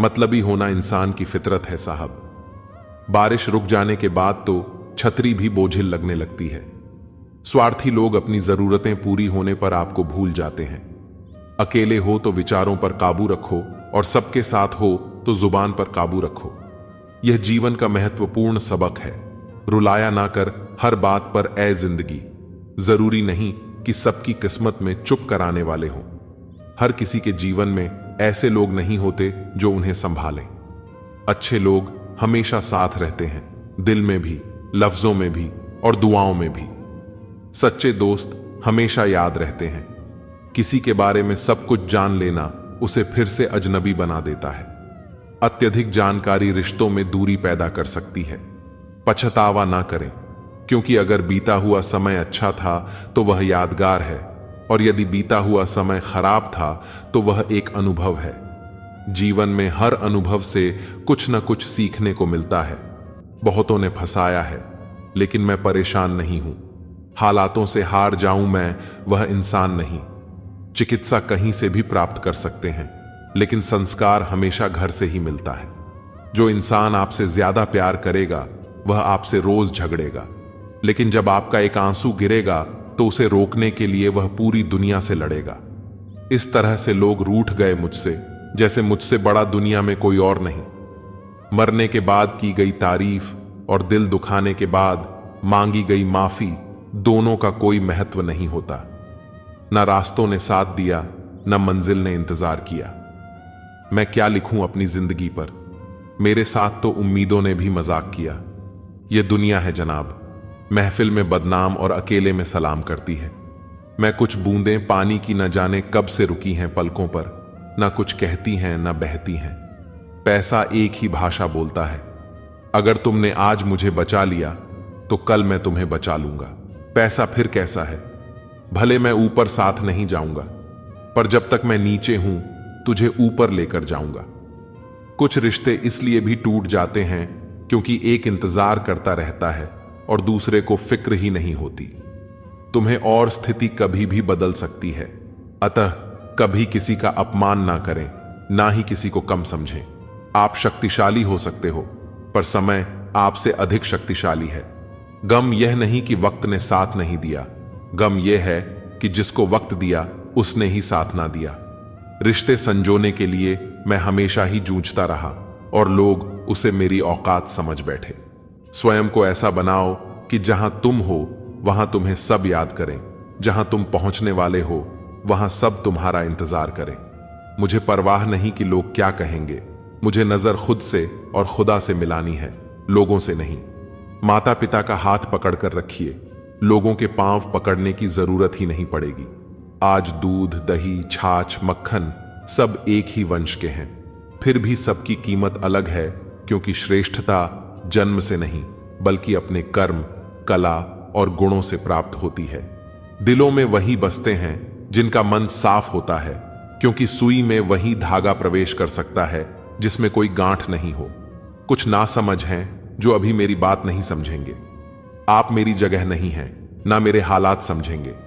मतलबी होना इंसान की फितरत है साहब। बारिश रुक जाने के बाद तो छतरी भी बोझिल लगने लगती है। स्वार्थी लोग अपनी जरूरतें पूरी होने पर आपको भूल जाते हैं। अकेले हो तो विचारों पर काबू रखो, और सबके साथ हो तो जुबान पर काबू रखो। यह जीवन का महत्वपूर्ण सबक है। रुलाया ना कर हर बात पर ऐ जिंदगी। जरूरी नहीं कि सबकी किस्मत में चुप कराने वाले हों। हर किसी के जीवन में ऐसे लोग नहीं होते जो उन्हें संभालें। अच्छे लोग हमेशा साथ रहते हैं, दिल में भी, लफ्जों में भी और दुआओं में भी। सच्चे दोस्त हमेशा याद रहते हैं। किसी के बारे में सब कुछ जान लेना उसे फिर से अजनबी बना देता है। अत्यधिक जानकारी रिश्तों में दूरी पैदा कर सकती है। पछतावा ना करें, क्योंकि अगर बीता हुआ समय अच्छा था तो वह यादगार है, और यदि बीता हुआ समय खराब था तो वह एक अनुभव है। जीवन में हर अनुभव से कुछ न कुछ सीखने को मिलता है। बहुतों ने फंसाया है, लेकिन मैं परेशान नहीं हूं। हालातों से हार जाऊं मैं, वह इंसान नहीं। चिकित्सा कहीं से भी प्राप्त कर सकते हैं, लेकिन संस्कार हमेशा घर से ही मिलता है। जो इंसान आपसे ज्यादा प्यार करेगा वह आपसे रोज झगड़ेगा, लेकिन जब आपका एक आंसू गिरेगा तो उसे रोकने के लिए वह पूरी दुनिया से लड़ेगा। इस तरह से लोग रूठ गए मुझसे, जैसे मुझसे बड़ा दुनिया में कोई और नहीं। मरने के बाद की गई तारीफ और दिल दुखाने के बाद मांगी गई माफी, दोनों का कोई महत्व नहीं होता। न रास्तों ने साथ दिया, न मंजिल ने इंतजार किया। मैं क्या लिखूं अपनी जिंदगी पर? मेरे साथ तो उम्मीदों ने भी मजाक किया। यह दुनिया है जनाब, महफिल में बदनाम और अकेले में सलाम करती है। मैं कुछ बूंदें पानी की न जाने कब से रुकी हैं पलकों पर, न कुछ कहती हैं न बहती हैं। पैसा एक ही भाषा बोलता है। अगर तुमने आज मुझे बचा लिया तो कल मैं तुम्हें बचा लूंगा। पैसा फिर कैसा है? भले मैं ऊपर साथ नहीं जाऊंगा, पर जब तक मैं नीचे हूं तुझे ऊपर लेकर जाऊंगा। कुछ रिश्ते इसलिए भी टूट जाते हैं क्योंकि एक इंतजार करता रहता है और दूसरे को फिक्र ही नहीं होती। तुम्हें और स्थिति कभी भी बदल सकती है, अतः कभी किसी का अपमान ना करें, ना ही किसी को कम समझें। आप शक्तिशाली हो सकते हो, पर समय आपसे अधिक शक्तिशाली है। गम यह नहीं कि वक्त ने साथ नहीं दिया, गम यह है कि जिसको वक्त दिया उसने ही साथ ना दिया। रिश्ते संजोने के लिए मैं हमेशा ही जूझता रहा और लोग उसे मेरी औकात समझ बैठे। स्वयं को ऐसा बनाओ कि जहां तुम हो वहां तुम्हें सब याद करें, जहां तुम पहुंचने वाले हो वहां सब तुम्हारा इंतजार करें। मुझे परवाह नहीं कि लोग क्या कहेंगे। मुझे नजर खुद से और खुदा से मिलानी है, लोगों से नहीं। माता पिता का हाथ पकड़कर रखिए, लोगों के पांव पकड़ने की जरूरत ही नहीं पड़ेगी। आज दूध, दही, छाछ, मक्खन सब एक ही वंश के हैं, फिर भी सबकी कीमत अलग है, क्योंकि श्रेष्ठता जन्म से नहीं बल्कि अपने कर्म, कला और गुणों से प्राप्त होती है। दिलों में वही बसते हैं जिनका मन साफ होता है, क्योंकि सुई में वही धागा प्रवेश कर सकता है जिसमें कोई गांठ नहीं हो। कुछ नासमझ हैं जो अभी मेरी बात नहीं समझेंगे। आप मेरी जगह नहीं हैं, ना मेरे हालात समझेंगे।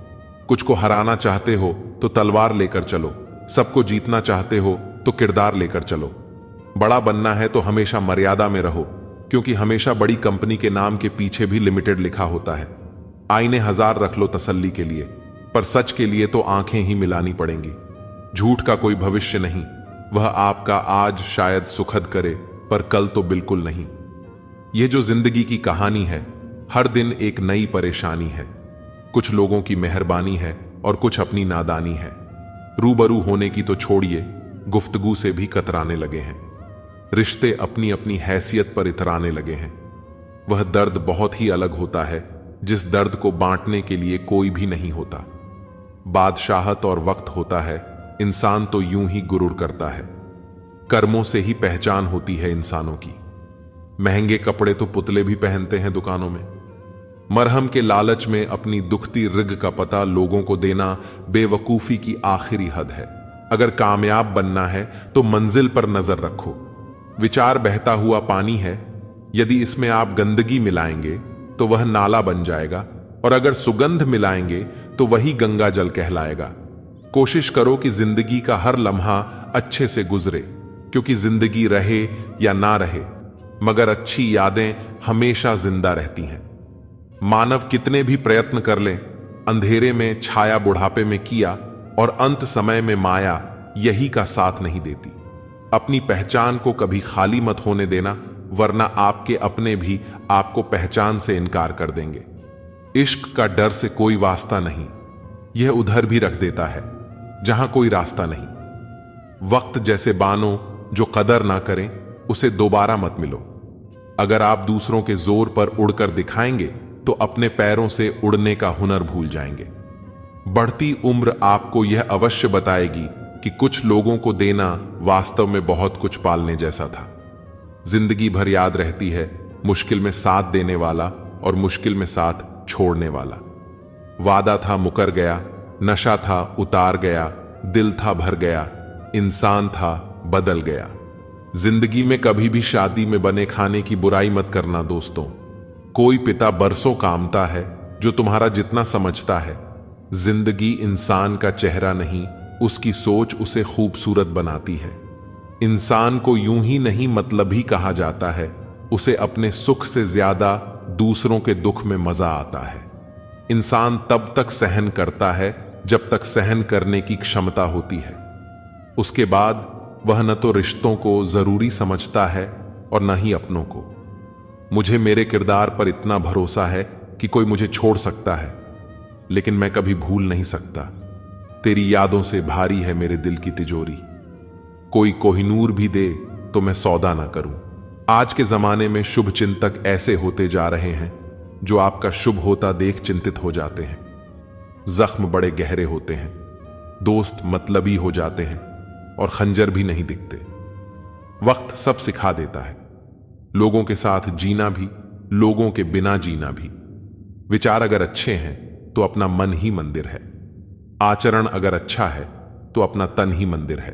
कुछ को हराना चाहते हो तो तलवार लेकर चलो, सबको जीतना चाहते हो तो किरदार लेकर चलो। बड़ा बनना है तो हमेशा मर्यादा में रहो, क्योंकि हमेशा बड़ी कंपनी के नाम के पीछे भी लिमिटेड लिखा होता है। आईने 1000 रख लो तसल्ली के लिए, पर सच के लिए तो आंखें ही मिलानी पड़ेंगी। झूठ का कोई भविष्य नहीं, वह आपका आज शायद सुखद करे पर कल तो बिल्कुल नहीं। यह जो जिंदगी की कहानी है, हर दिन एक नई परेशानी है। कुछ लोगों की मेहरबानी है और कुछ अपनी नादानी है। रूबरू होने की तो छोड़िए, गुफ्तगू से भी कतराने लगे हैं। रिश्ते अपनी अपनी हैसियत पर इतराने लगे हैं। वह दर्द बहुत ही अलग होता है जिस दर्द को बांटने के लिए कोई भी नहीं होता। बादशाहत और वक्त होता है, इंसान तो यूं ही गुरूर करता है। कर्मों से ही पहचान होती है इंसानों की। महंगे कपड़े तो पुतले भी पहनते हैं दुकानों में। मरहम के लालच में अपनी दुखती रिग का पता लोगों को देना बेवकूफी की आखिरी हद है। अगर कामयाब बनना है तो मंजिल पर नजर रखो। विचार बहता हुआ पानी है, यदि इसमें आप गंदगी मिलाएंगे तो वह नाला बन जाएगा, और अगर सुगंध मिलाएंगे तो वही गंगा जल कहलाएगा। कोशिश करो कि जिंदगी का हर लम्हा अच्छे से गुजरे, क्योंकि जिंदगी रहे या ना रहे, मगर अच्छी यादें हमेशा जिंदा रहती हैं। मानव कितने भी प्रयत्न कर ले, अंधेरे में छाया बुढ़ापे में किया और अंत समय में माया यही का साथ नहीं देती। अपनी पहचान को कभी खाली मत होने देना, वरना आपके अपने भी आपको पहचान से इनकार कर देंगे। इश्क का डर से कोई वास्ता नहीं, यह उधर भी रख देता है जहां कोई रास्ता नहीं। वक्त जैसे बानो जो कदर ना करें, उसे दोबारा मत मिलो। अगर आप दूसरों के जोर पर उड़कर दिखाएंगे तो अपने पैरों से उड़ने का हुनर भूल जाएंगे। बढ़ती उम्र आपको यह अवश्य बताएगी कि कुछ लोगों को देना वास्तव में बहुत कुछ पालने जैसा था। जिंदगी भर याद रहती है मुश्किल में साथ देने वाला और मुश्किल में साथ छोड़ने वाला। वादा था मुकर गया, नशा था उतार गया, दिल था भर गया, इंसान था बदल गया। जिंदगी में कभी भी शादी में बने खाने की बुराई मत करना दोस्तों। कोई पिता बरसों कामता है जो तुम्हारा जितना समझता है। जिंदगी इंसान का चेहरा नहीं, उसकी सोच उसे खूबसूरत बनाती है। इंसान को यूं ही नहीं मतलबी कहा जाता है, उसे अपने सुख से ज्यादा दूसरों के दुख में मजा आता है। इंसान तब तक सहन करता है जब तक सहन करने की क्षमता होती है। उसके बाद वह न तो रिश्तों को जरूरी समझता है और न ही अपनों को। मुझे मेरे किरदार पर इतना भरोसा है कि कोई मुझे छोड़ सकता है, लेकिन मैं कभी भूल नहीं सकता। तेरी यादों से भारी है मेरे दिल की तिजोरी। कोई कोहिनूर भी दे तो मैं सौदा ना करूं। आज के जमाने में शुभ चिंतक ऐसे होते जा रहे हैं जो आपका शुभ होता देख चिंतित हो जाते हैं। जख्म बड़े गहरे होते हैं, दोस्त मतलबी हो जाते हैं और खंजर भी नहीं दिखते। वक्त सब सिखा देता है, लोगों के साथ जीना भी, लोगों के बिना जीना भी। विचार अगर अच्छे हैं तो अपना मन ही मंदिर है। आचरण अगर अच्छा है तो अपना तन ही मंदिर है।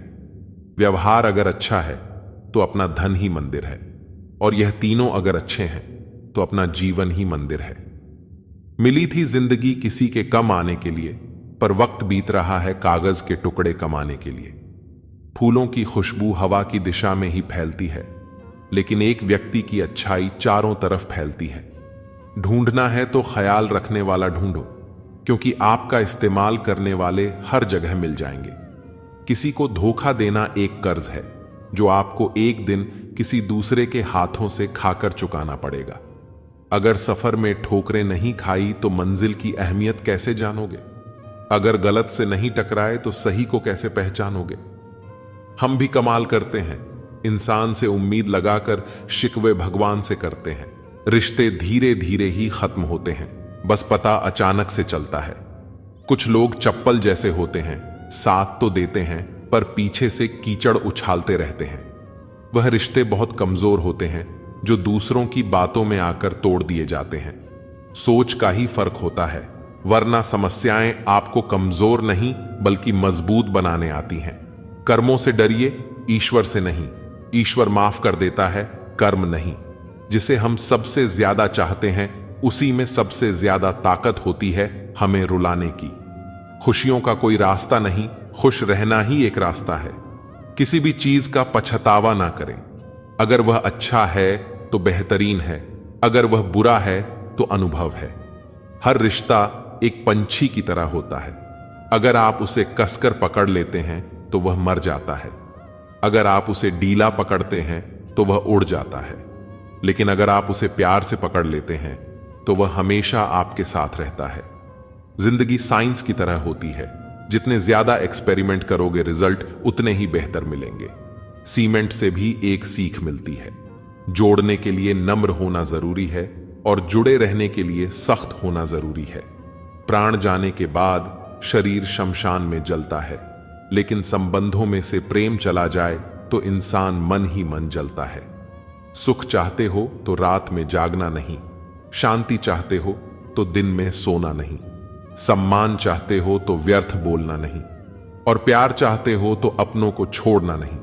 व्यवहार अगर अच्छा है तो अपना धन ही मंदिर है। और यह तीनों अगर अच्छे हैं तो अपना जीवन ही मंदिर है। मिली थी जिंदगी किसी के कम आने के लिए, पर वक्त बीत रहा है कागज के टुकड़े कमाने के लिए। फूलों की खुशबू हवा की दिशा में ही फैलती है, लेकिन एक व्यक्ति की अच्छाई चारों तरफ फैलती है। ढूंढना है तो ख्याल रखने वाला ढूंढो, क्योंकि आपका इस्तेमाल करने वाले हर जगह मिल जाएंगे। किसी को धोखा देना एक कर्ज है जो आपको एक दिन किसी दूसरे के हाथों से खाकर चुकाना पड़ेगा। अगर सफर में ठोकरें नहीं खाई तो मंजिल की अहमियत कैसे जानोगे? अगर गलत से नहीं टकराए तो सही को कैसे पहचानोगे? हम भी कमाल करते हैं, इंसान से उम्मीद लगाकर शिकवे भगवान से करते हैं। रिश्ते धीरे धीरे ही खत्म होते हैं, बस पता अचानक से चलता है। कुछ लोग चप्पल जैसे होते हैं, साथ तो देते हैं पर पीछे से कीचड़ उछालते रहते हैं। वह रिश्ते बहुत कमजोर होते हैं जो दूसरों की बातों में आकर तोड़ दिए जाते हैं। सोच का ही फर्क होता है, वरना समस्याएं आपको कमजोर नहीं बल्कि मजबूत बनाने आती हैं। कर्मों से डरिए, ईश्वर से नहीं। ईश्वर माफ कर देता है, कर्म नहीं। जिसे हम सबसे ज्यादा चाहते हैं उसी में सबसे ज्यादा ताकत होती है हमें रुलाने की। खुशियों का कोई रास्ता नहीं, खुश रहना ही एक रास्ता है। किसी भी चीज का पछतावा ना करें। अगर वह अच्छा है तो बेहतरीन है, अगर वह बुरा है तो अनुभव है। हर रिश्ता एक पंछी की तरह होता है। अगर आप उसे कसकर पकड़ लेते हैं तो वह मर जाता है, अगर आप उसे ढीला पकड़ते हैं तो वह उड़ जाता है, लेकिन अगर आप उसे प्यार से पकड़ लेते हैं तो वह हमेशा आपके साथ रहता है। जिंदगी साइंस की तरह होती है, जितने ज्यादा एक्सपेरिमेंट करोगे रिजल्ट उतने ही बेहतर मिलेंगे। सीमेंट से भी एक सीख मिलती है, जोड़ने के लिए नम्र होना जरूरी है और जुड़े रहने के लिए सख्त होना जरूरी है। प्राण जाने के बाद शरीर शमशान में जलता है, लेकिन संबंधों में से प्रेम चला जाए तो इंसान मन ही मन जलता है। सुख चाहते हो तो रात में जागना नहीं, शांति चाहते हो तो दिन में सोना नहीं, सम्मान चाहते हो तो व्यर्थ बोलना नहीं, और प्यार चाहते हो तो अपनों को छोड़ना नहीं।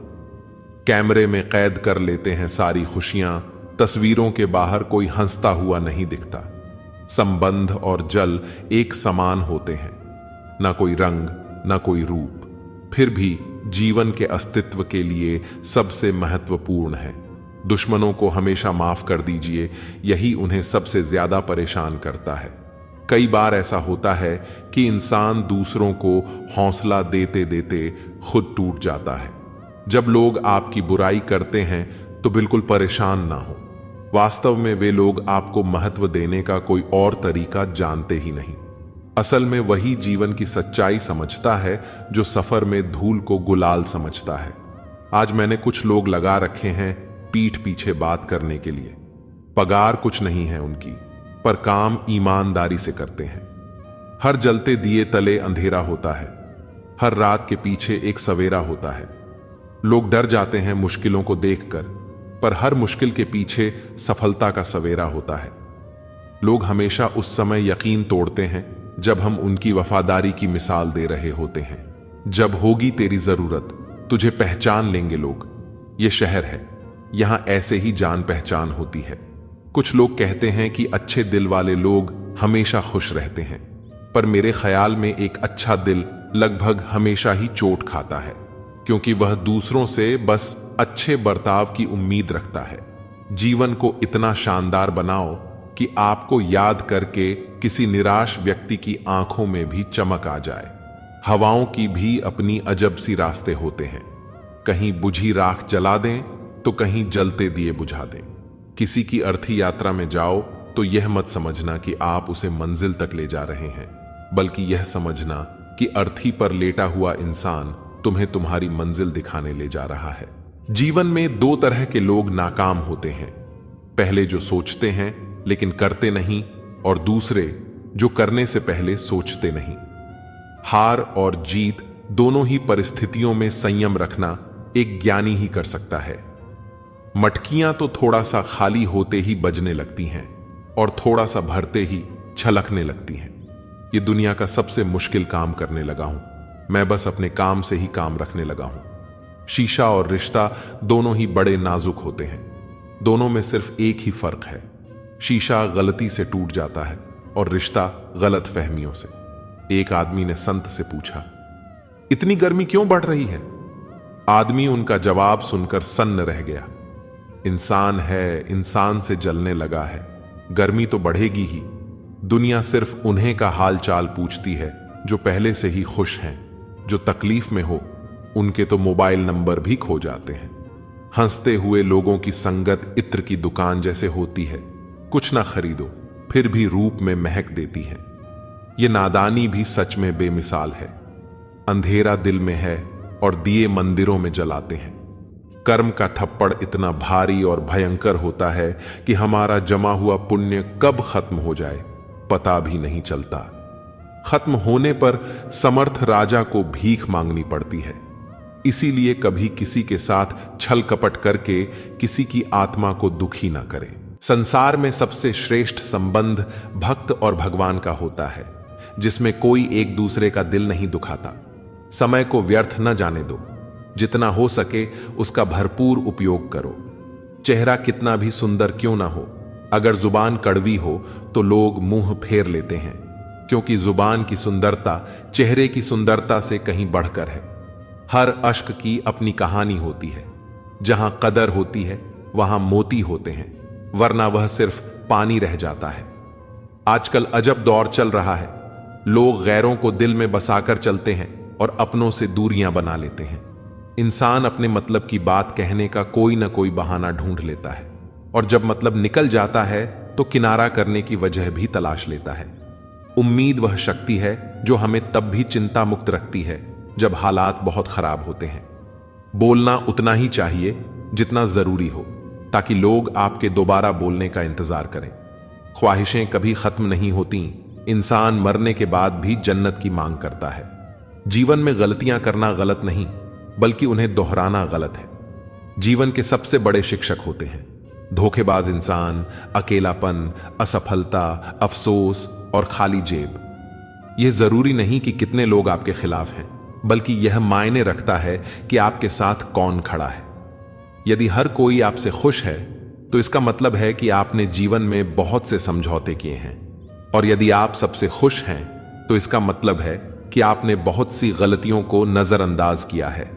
कैमरे में कैद कर लेते हैं सारी खुशियां, तस्वीरों के बाहर कोई हंसता हुआ नहीं दिखता। संबंध और जल एक समान होते हैं, ना कोई रंग ना कोई रूप, फिर भी जीवन के अस्तित्व के लिए सबसे महत्वपूर्ण है। दुश्मनों को हमेशा माफ कर दीजिए, यही उन्हें सबसे ज्यादा परेशान करता है। कई बार ऐसा होता है कि इंसान दूसरों को हौसला देते देते खुद टूट जाता है। जब लोग आपकी बुराई करते हैं तो बिल्कुल परेशान ना हो। वास्तव में वे लोग आपको महत्व देने का कोई और तरीका जानते ही नहीं। असल में वही जीवन की सच्चाई समझता है जो सफर में धूल को गुलाल समझता है। आज मैंने कुछ लोग लगा रखे हैं पीठ पीछे बात करने के लिए। पगार कुछ नहीं है उनकी, पर काम ईमानदारी से करते हैं। हर जलते दिए तले अंधेरा होता है, हर रात के पीछे एक सवेरा होता है। लोग डर जाते हैं मुश्किलों को देखकर, पर हर मुश्किल के पीछे सफलता का सवेरा होता है। लोग हमेशा उस समय यकीन तोड़ते हैं जब हम उनकी वफादारी की मिसाल दे रहे होते हैं। जब होगी तेरी जरूरत तुझे पहचान लेंगे लोग। ये शहर है, यहां ऐसे ही जान पहचान होती है। कुछ लोग कहते हैं कि अच्छे दिल वाले लोग हमेशा खुश रहते हैं, पर मेरे ख्याल में एक अच्छा दिल लगभग हमेशा ही चोट खाता है, क्योंकि वह दूसरों से बस अच्छे बर्ताव की उम्मीद रखता है। जीवन को इतना शानदार बनाओ कि आपको याद करके किसी निराश व्यक्ति की आंखों में भी चमक आ जाए। हवाओं की भी अपनी अजब सी रास्ते होते हैं, कहीं बुझी राख जला दें तो कहीं जलते दिए बुझा दें। किसी की अर्थी यात्रा में जाओ तो यह मत समझना कि आप उसे मंजिल तक ले जा रहे हैं, बल्कि यह समझना कि अर्थी पर लेटा हुआ इंसान तुम्हें तुम्हारी मंजिल दिखाने ले जा रहा है। जीवन में दो तरह के लोग नाकाम होते हैं, पहले जो सोचते हैं लेकिन करते नहीं, और दूसरे जो करने से पहले सोचते नहीं। हार और जीत दोनों ही परिस्थितियों में संयम रखना एक ज्ञानी ही कर सकता है। मटकियां तो थोड़ा सा खाली होते ही बजने लगती हैं और थोड़ा सा भरते ही छलकने लगती हैं। ये दुनिया का सबसे मुश्किल काम करने लगा हूं मैं, बस अपने काम से ही काम रखने लगा हूं। शीशा और रिश्ता दोनों ही बड़े नाजुक होते हैं, दोनों में सिर्फ एक ही फर्क है, शीशा गलती से टूट जाता है और रिश्ता गलत फहमियों से। एक आदमी ने संत से पूछा, इतनी गर्मी क्यों बढ़ रही है? आदमी उनका जवाब सुनकर सन्न रह गया। इंसान है, इंसान से जलने लगा है, गर्मी तो बढ़ेगी ही। दुनिया सिर्फ उन्हें का हाल चाल पूछती है जो पहले से ही खुश हैं। जो तकलीफ में हो उनके तो मोबाइल नंबर भी खो जाते हैं। हंसते हुए लोगों की संगत इत्र की दुकान जैसे होती है, कुछ ना खरीदो फिर भी रूप में महक देती है। ये नादानी भी सच में बेमिसाल है। अंधेरा दिल में है और दिए मंदिरों में जलाते हैं। कर्म का थप्पड़ इतना भारी और भयंकर होता है कि हमारा जमा हुआ पुण्य कब खत्म हो जाए पता भी नहीं चलता। खत्म होने पर समर्थ राजा को भीख मांगनी पड़ती है। इसीलिए कभी किसी के साथ छल कपट करके किसी की आत्मा को दुखी ना करें। संसार में सबसे श्रेष्ठ संबंध भक्त और भगवान का होता है, जिसमें कोई एक दूसरे का दिल नहीं दुखाता। समय को व्यर्थ न जाने दो, जितना हो सके उसका भरपूर उपयोग करो। चेहरा कितना भी सुंदर क्यों ना हो, अगर जुबान कड़वी हो तो लोग मुंह फेर लेते हैं, क्योंकि जुबान की सुंदरता चेहरे की सुंदरता से कहीं बढ़कर है। हर अश्क की अपनी कहानी होती है। जहां कदर होती है वहां मोती होते हैं, वरना वह सिर्फ पानी रह जाता है। आजकल अजब दौर चल रहा है। लोग गैरों को दिल में बसाकर चलते हैं और अपनों से दूरियां बना लेते हैं। इंसान अपने मतलब की बात कहने का कोई ना कोई बहाना ढूंढ लेता है, और जब मतलब निकल जाता है तो किनारा करने की वजह भी तलाश लेता है। उम्मीद वह शक्ति है जो हमें तब भी चिंता मुक्त रखती है जब हालात बहुत खराब होते हैं। बोलना उतना ही चाहिए जितना जरूरी हो, ताकि लोग आपके दोबारा बोलने का इंतजार करें। ख्वाहिशें कभी खत्म नहीं होती। इंसान मरने के बाद भी जन्नत की मांग करता है। जीवन में गलतियां करना गलत नहीं, बल्कि उन्हें दोहराना गलत है। जीवन के सबसे बड़े शिक्षक होते हैं धोखेबाज इंसान, अकेलापन, असफलता, अफसोस और खाली जेब। यह जरूरी नहीं कि कितने लोग आपके खिलाफ हैं, बल्कि यह मायने रखता है कि आपके साथ कौन खड़ा है। यदि हर कोई आपसे खुश है तो इसका मतलब है कि आपने जीवन में बहुत से समझौते किए हैं, और यदि आप सबसे खुश हैं तो इसका मतलब है कि आपने बहुत सी गलतियों को नजरअंदाज किया है।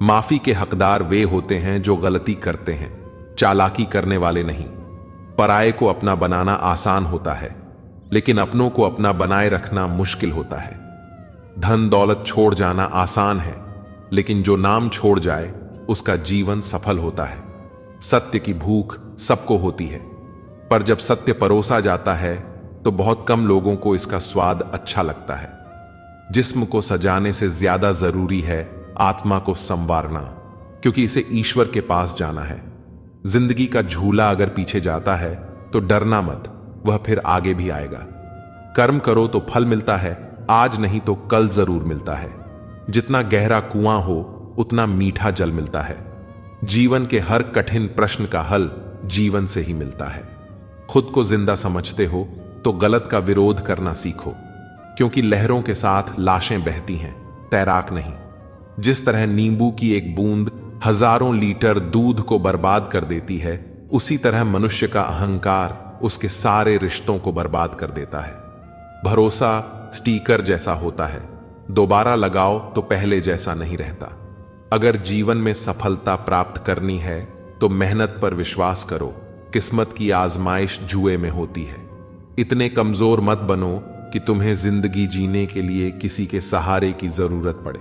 माफी के हकदार वे होते हैं जो गलती करते हैं, चालाकी करने वाले नहीं। पराये को अपना बनाना आसान होता है, लेकिन अपनों को अपना बनाए रखना मुश्किल होता है। धन दौलत छोड़ जाना आसान है, लेकिन जो नाम छोड़ जाए उसका जीवन सफल होता है। सत्य की भूख सबको होती है, पर जब सत्य परोसा जाता है तो बहुत कम लोगों को इसका स्वाद अच्छा लगता है। जिस्म को सजाने से ज्यादा जरूरी है आत्मा को संवारना, क्योंकि इसे ईश्वर के पास जाना है। जिंदगी का झूला अगर पीछे जाता है तो डरना मत, वह फिर आगे भी आएगा। कर्म करो तो फल मिलता है, आज नहीं तो कल जरूर मिलता है। जितना गहरा कुआं हो उतना मीठा जल मिलता है। जीवन के हर कठिन प्रश्न का हल जीवन से ही मिलता है। खुद को जिंदा समझते हो तो गलत का विरोध करना सीखो, क्योंकि लहरों के साथ लाशें बहती हैं, तैराक नहीं। जिस तरह नींबू की एक बूंद हजारों लीटर दूध को बर्बाद कर देती है, उसी तरह मनुष्य का अहंकार उसके सारे रिश्तों को बर्बाद कर देता है। भरोसा स्टीकर जैसा होता है, दोबारा लगाओ तो पहले जैसा नहीं रहता। अगर जीवन में सफलता प्राप्त करनी है तो मेहनत पर विश्वास करो। किस्मत की आजमाइश जुए में होती है। इतने कमजोर मत बनो कि तुम्हें जिंदगी जीने के लिए किसी के सहारे की जरूरत पड़े।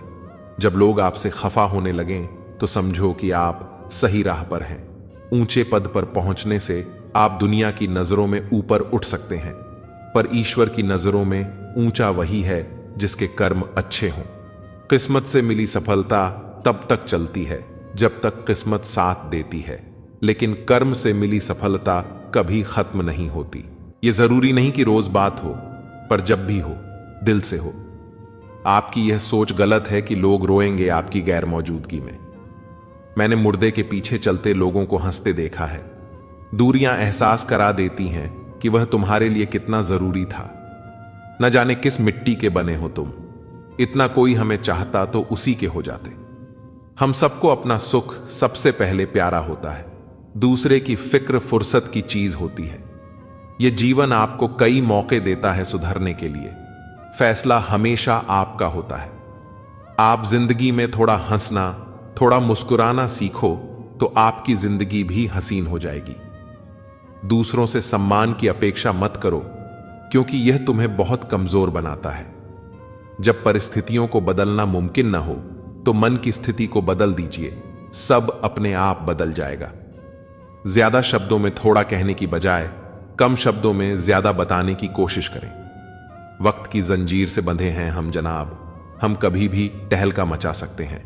जब लोग आपसे खफा होने लगें तो समझो कि आप सही राह पर हैं। ऊंचे पद पर पहुंचने से आप दुनिया की नजरों में ऊपर उठ सकते हैं, पर ईश्वर की नजरों में ऊंचा वही है जिसके कर्म अच्छे हों। किस्मत से मिली सफलता तब तक चलती है जब तक किस्मत साथ देती है, लेकिन कर्म से मिली सफलता कभी खत्म नहीं होती। यह जरूरी नहीं कि रोज बात हो, पर जब भी हो दिल से हो। आपकी यह सोच गलत है कि लोग रोएंगे आपकी गैर मौजूदगी में। मैंने मुर्दे के पीछे चलते लोगों को हंसते देखा है। दूरियां एहसास करा देती हैं कि वह तुम्हारे लिए कितना जरूरी था। न जाने किस मिट्टी के बने हो तुम, इतना कोई हमें चाहता तो उसी के हो जाते। हम सबको अपना सुख सबसे पहले प्यारा होता है, दूसरे की फिक्र फुर्सत की चीज होती है। यह जीवन आपको कई मौके देता है सुधरने के लिए। फैसला हमेशा आपका होता है। आप जिंदगी में थोड़ा हंसना, थोड़ा मुस्कुराना सीखो तो आपकी जिंदगी भी हसीन हो जाएगी। दूसरों से सम्मान की अपेक्षा मत करो, क्योंकि यह तुम्हें बहुत कमजोर बनाता है। जब परिस्थितियों को बदलना मुमकिन न हो तो मन की स्थिति को बदल दीजिए, सब अपने आप बदल जाएगा। ज्यादा शब्दों में थोड़ा कहने की बजाय कम शब्दों में ज्यादा बताने की कोशिश करें। वक्त की जंजीर से बंधे हैं हम जनाब, हम कभी भी टहलका मचा सकते हैं।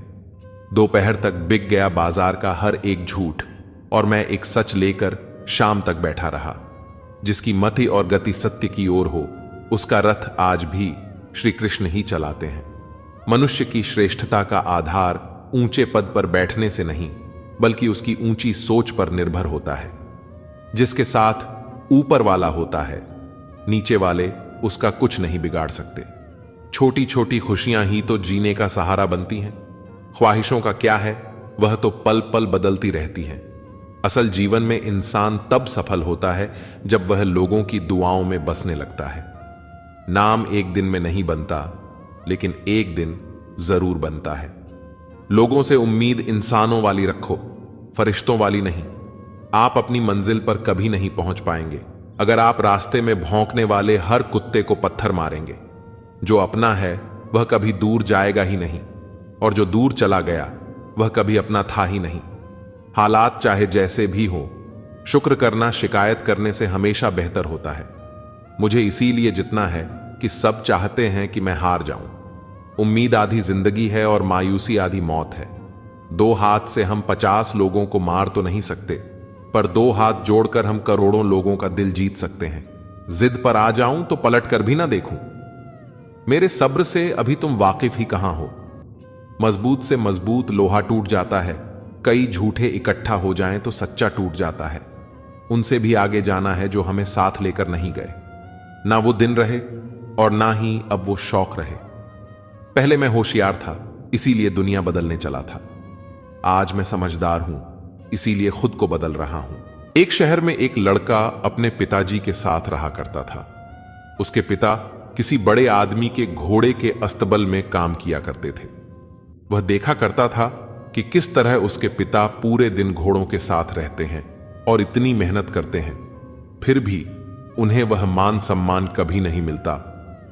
दोपहर तक बिक गया बाजार का हर एक झूठ, और मैं एक सच लेकर शाम तक बैठा रहा। जिसकी मति और गति सत्य की ओर हो, उसका रथ आज भी श्री कृष्ण ही चलाते हैं। मनुष्य की श्रेष्ठता का आधार ऊंचे पद पर बैठने से नहीं, बल्कि उसकी ऊंची सोच पर निर्भर होता है। जिसके साथ ऊपर वाला होता है, नीचे वाले उसका कुछ नहीं बिगाड़ सकते। छोटी छोटी खुशियां ही तो जीने का सहारा बनती हैं। ख्वाहिशों का क्या है, वह तो पल पल बदलती रहती हैं। असल जीवन में इंसान तब सफल होता है जब वह लोगों की दुआओं में बसने लगता है। नाम एक दिन में नहीं बनता, लेकिन एक दिन जरूर बनता है। लोगों से उम्मीद इंसानों वाली रखो, फरिश्तों वाली नहीं। आप अपनी मंजिल पर कभी नहीं पहुंच पाएंगे अगर आप रास्ते में भौंकने वाले हर कुत्ते को पत्थर मारेंगे। जो अपना है वह कभी दूर जाएगा ही नहीं, और जो दूर चला गया वह कभी अपना था ही नहीं। हालात चाहे जैसे भी हो, शुक्र करना शिकायत करने से हमेशा बेहतर होता है। मुझे इसीलिए जितना है कि सब चाहते हैं कि मैं हार जाऊं। उम्मीद आधी जिंदगी है और मायूसी आधी मौत है। 2 हाथ से हम 50 लोगों को मार तो नहीं सकते, पर 2 हाथ जोड़कर हम करोड़ों लोगों का दिल जीत सकते हैं। जिद पर आ जाऊं तो पलट कर भी ना देखूं। मेरे सब्र से अभी तुम वाकिफ ही कहां हो। मजबूत से मजबूत लोहा टूट जाता है, कई झूठे इकट्ठा हो जाएं तो सच्चा टूट जाता है। उनसे भी आगे जाना है जो हमें साथ लेकर नहीं गए। ना वो दिन रहे और ना ही अब वो शौक रहे। पहले मैं होशियार था, इसीलिए दुनिया बदलने चला था। आज मैं समझदार हूं, इसीलिए खुद को बदल रहा हूं। एक शहर में एक लड़का अपने पिताजी के साथ रहा करता था। उसके पिता किसी बड़े आदमी के घोड़े के अस्तबल में काम किया करते थे। वह देखा करता था कि किस तरह उसके पिता पूरे दिन घोड़ों के साथ रहते हैं और इतनी मेहनत करते हैं, फिर भी उन्हें वह मान सम्मान कभी नहीं मिलता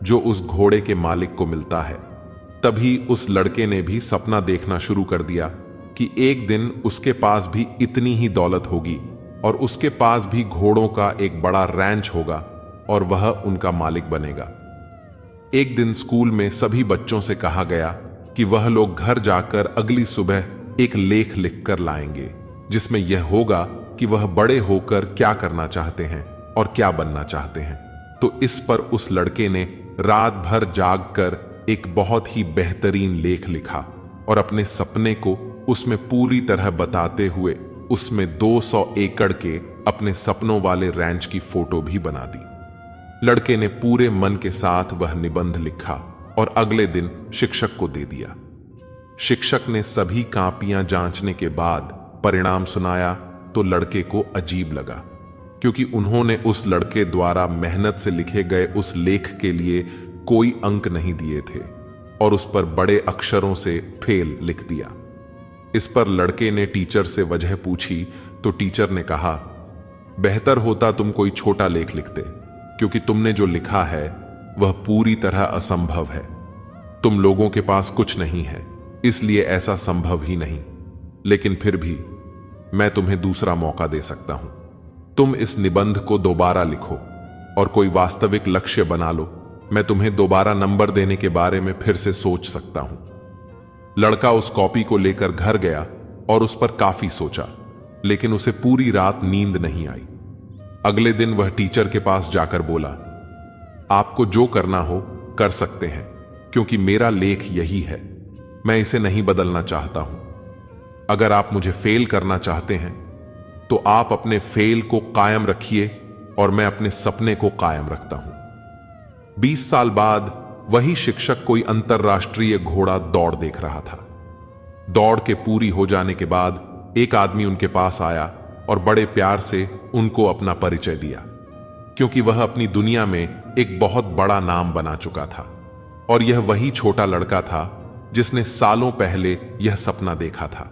जो उस घोड़े के मालिक को मिलता है। तभी उस लड़के ने भी सपना देखना शुरू कर दिया कि एक दिन उसके पास भी इतनी ही दौलत होगी और उसके पास भी घोड़ों का एक बड़ा रैंच होगा और वह उनका मालिक बनेगा। एक दिन स्कूल में सभी बच्चों से कहा गया कि वह लोग घर जाकर अगली सुबह एक लेख लिखकर लाएंगे, जिसमें यह होगा कि वह बड़े होकर क्या करना चाहते हैं और क्या बनना चाहते हैं। तो इस पर उस लड़के ने रात भर जागकर एक बहुत ही बेहतरीन लेख लिखा और अपने सपने को उसमें पूरी तरह बताते हुए उसमें 200 एकड़ के अपने सपनों वाले रैंच की फोटो भी बना दी। लड़के ने पूरे मन के साथ वह निबंध लिखा और अगले दिन शिक्षक को दे दिया। शिक्षक ने सभी कापियां जांचने के बाद परिणाम सुनाया तो लड़के को अजीब लगा, क्योंकि उन्होंने उस लड़के द्वारा मेहनत से लिखे गए उस लेख के लिए कोई अंक नहीं दिए थे और उस पर बड़े अक्षरों से फेल लिख दिया। इस पर लड़के ने टीचर से वजह पूछी तो टीचर ने कहा, बेहतर होता तुम कोई छोटा लेख लिखते, क्योंकि तुमने जो लिखा है वह पूरी तरह असंभव है। तुम लोगों के पास कुछ नहीं है, इसलिए ऐसा संभव ही नहीं। लेकिन फिर भी मैं तुम्हें दूसरा मौका दे सकता हूं। तुम इस निबंध को दोबारा लिखो और कोई वास्तविक लक्ष्य बना लो। मैं तुम्हें दोबारा नंबर देने के बारे में फिर से सोच सकता हूं। लड़का उस कॉपी को लेकर घर गया और उस पर काफी सोचा, लेकिन उसे पूरी रात नींद नहीं आई। अगले दिन वह टीचर के पास जाकर बोला, आपको जो करना हो कर सकते हैं, क्योंकि मेरा लेख यही है। मैं इसे नहीं बदलना चाहता हूं। अगर आप मुझे फेल करना चाहते हैं तो आप अपने फेल को कायम रखिए और मैं अपने सपने को कायम रखता हूं। 20 साल बाद वही शिक्षक कोई अंतरराष्ट्रीय घोड़ा दौड़ देख रहा था। दौड़ के पूरी हो जाने के बाद एक आदमी उनके पास आया और बड़े प्यार से उनको अपना परिचय दिया, क्योंकि वह अपनी दुनिया में एक बहुत बड़ा नाम बना चुका था और यह वही छोटा लड़का था जिसने सालों पहले यह सपना देखा था।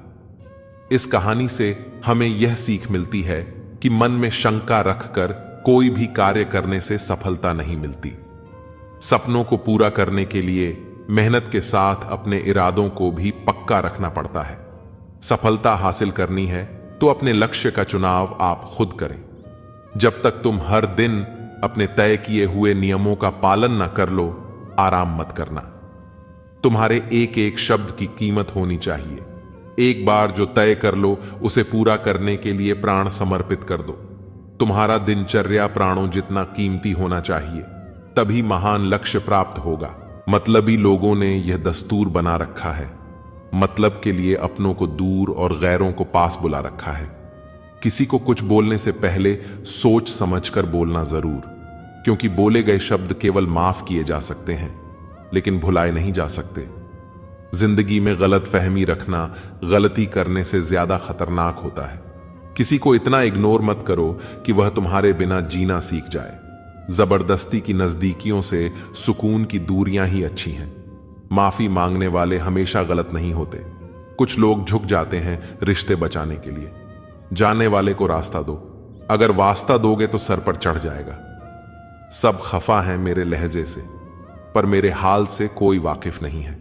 इस कहानी से हमें यह सीख मिलती है कि मन में शंका रखकर कोई भी कार्य करने से सफलता नहीं मिलती। सपनों को पूरा करने के लिए मेहनत के साथ अपने इरादों को भी पक्का रखना पड़ता है। सफलता हासिल करनी है तो अपने लक्ष्य का चुनाव आप खुद करें। जब तक तुम हर दिन अपने तय किए हुए नियमों का पालन न कर लो, आराम मत करना। तुम्हारे एक एक शब्द की कीमत होनी चाहिए। एक बार जो तय कर लो, उसे पूरा करने के लिए प्राण समर्पित कर दो। तुम्हारा दिनचर्या प्राणों जितना कीमती होना चाहिए, तभी महान लक्ष्य प्राप्त होगा। मतलबी लोगों ने यह दस्तूर बना रखा है, मतलब के लिए अपनों को दूर और गैरों को पास बुला रखा है। किसी को कुछ बोलने से पहले सोच समझकर बोलना जरूर, क्योंकि बोले गए शब्द केवल माफ किए जा सकते हैं, लेकिन भुलाए नहीं जा सकते। जिंदगी में गलत फहमी रखना गलती करने से ज्यादा खतरनाक होता है। किसी को इतना इग्नोर मत करो कि वह तुम्हारे बिना जीना सीख जाए। जबरदस्ती की नजदीकियों से सुकून की दूरियां ही अच्छी हैं। माफी मांगने वाले हमेशा गलत नहीं होते। कुछ लोग झुक जाते हैं रिश्ते बचाने के लिए। जाने वाले को रास्ता दो, अगर वास्ता दोगे तो सर पर चढ़ जाएगा। सब खफा हैं मेरे लहजे से, पर मेरे हाल से कोई वाकिफ नहीं है।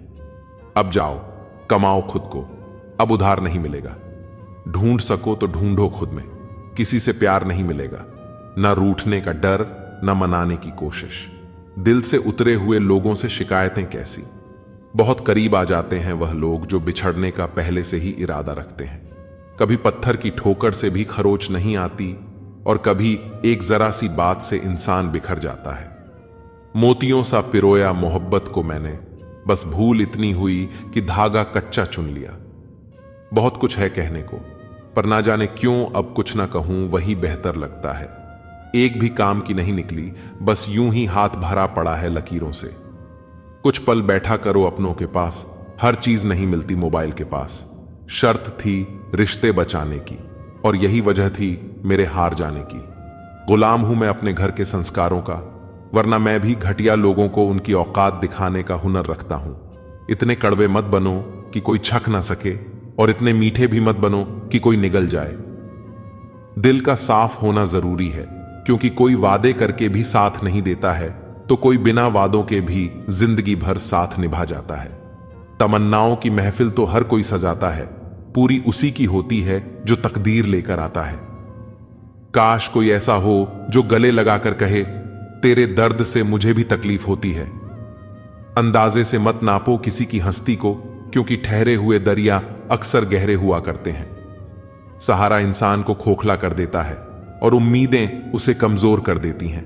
अब जाओ, कमाओ खुद को, अब उधार नहीं मिलेगा। ढूंढ सको तो ढूंढो खुद में, किसी से प्यार नहीं मिलेगा। ना रूठने का डर, ना मनाने की कोशिश। दिल से उतरे हुए लोगों से शिकायतें कैसी। बहुत करीब आ जाते हैं वह लोग जो बिछड़ने का पहले से ही इरादा रखते हैं। कभी पत्थर की ठोकर से भी खरोच नहीं आती, और कभी एक जरा सी बात से इंसान बिखर जाता है। मोतियों सा पिरोया मोहब्बत को मैंने, बस भूल इतनी हुई कि धागा कच्चा चुन लिया। बहुत कुछ है कहने को, पर ना जाने क्यों अब कुछ ना कहूं वही बेहतर लगता है। एक भी काम की नहीं निकली, बस यूं ही हाथ भरा पड़ा है लकीरों से। कुछ पल बैठा करो अपनों के पास, हर चीज नहीं मिलती मोबाइल के पास। शर्त थी रिश्ते बचाने की, और यही वजह थी मेरे हार जाने की। गुलाम हूं मैं अपने घर के संस्कारों का, वरना मैं भी घटिया लोगों को उनकी औकात दिखाने का हुनर रखता हूं। इतने कड़वे मत बनो कि कोई छक ना सके, और इतने मीठे भी मत बनो कि कोई निगल जाए। दिल का साफ होना जरूरी है, क्योंकि कोई वादे करके भी साथ नहीं देता है, तो कोई बिना वादों के भी जिंदगी भर साथ निभा जाता है। तमन्नाओं की महफिल तो हर कोई सजाता है, पूरी उसी की होती है जो तकदीर लेकर आता है। काश कोई ऐसा हो जो गले लगाकर कहे, तेरे दर्द से मुझे भी तकलीफ होती है। अंदाजे से मत नापो किसी की हस्ती को, क्योंकि ठहरे हुए दरिया अक्सर गहरे हुआ करते हैं। सहारा इंसान को खोखला कर देता है, और उम्मीदें उसे कमजोर कर देती हैं।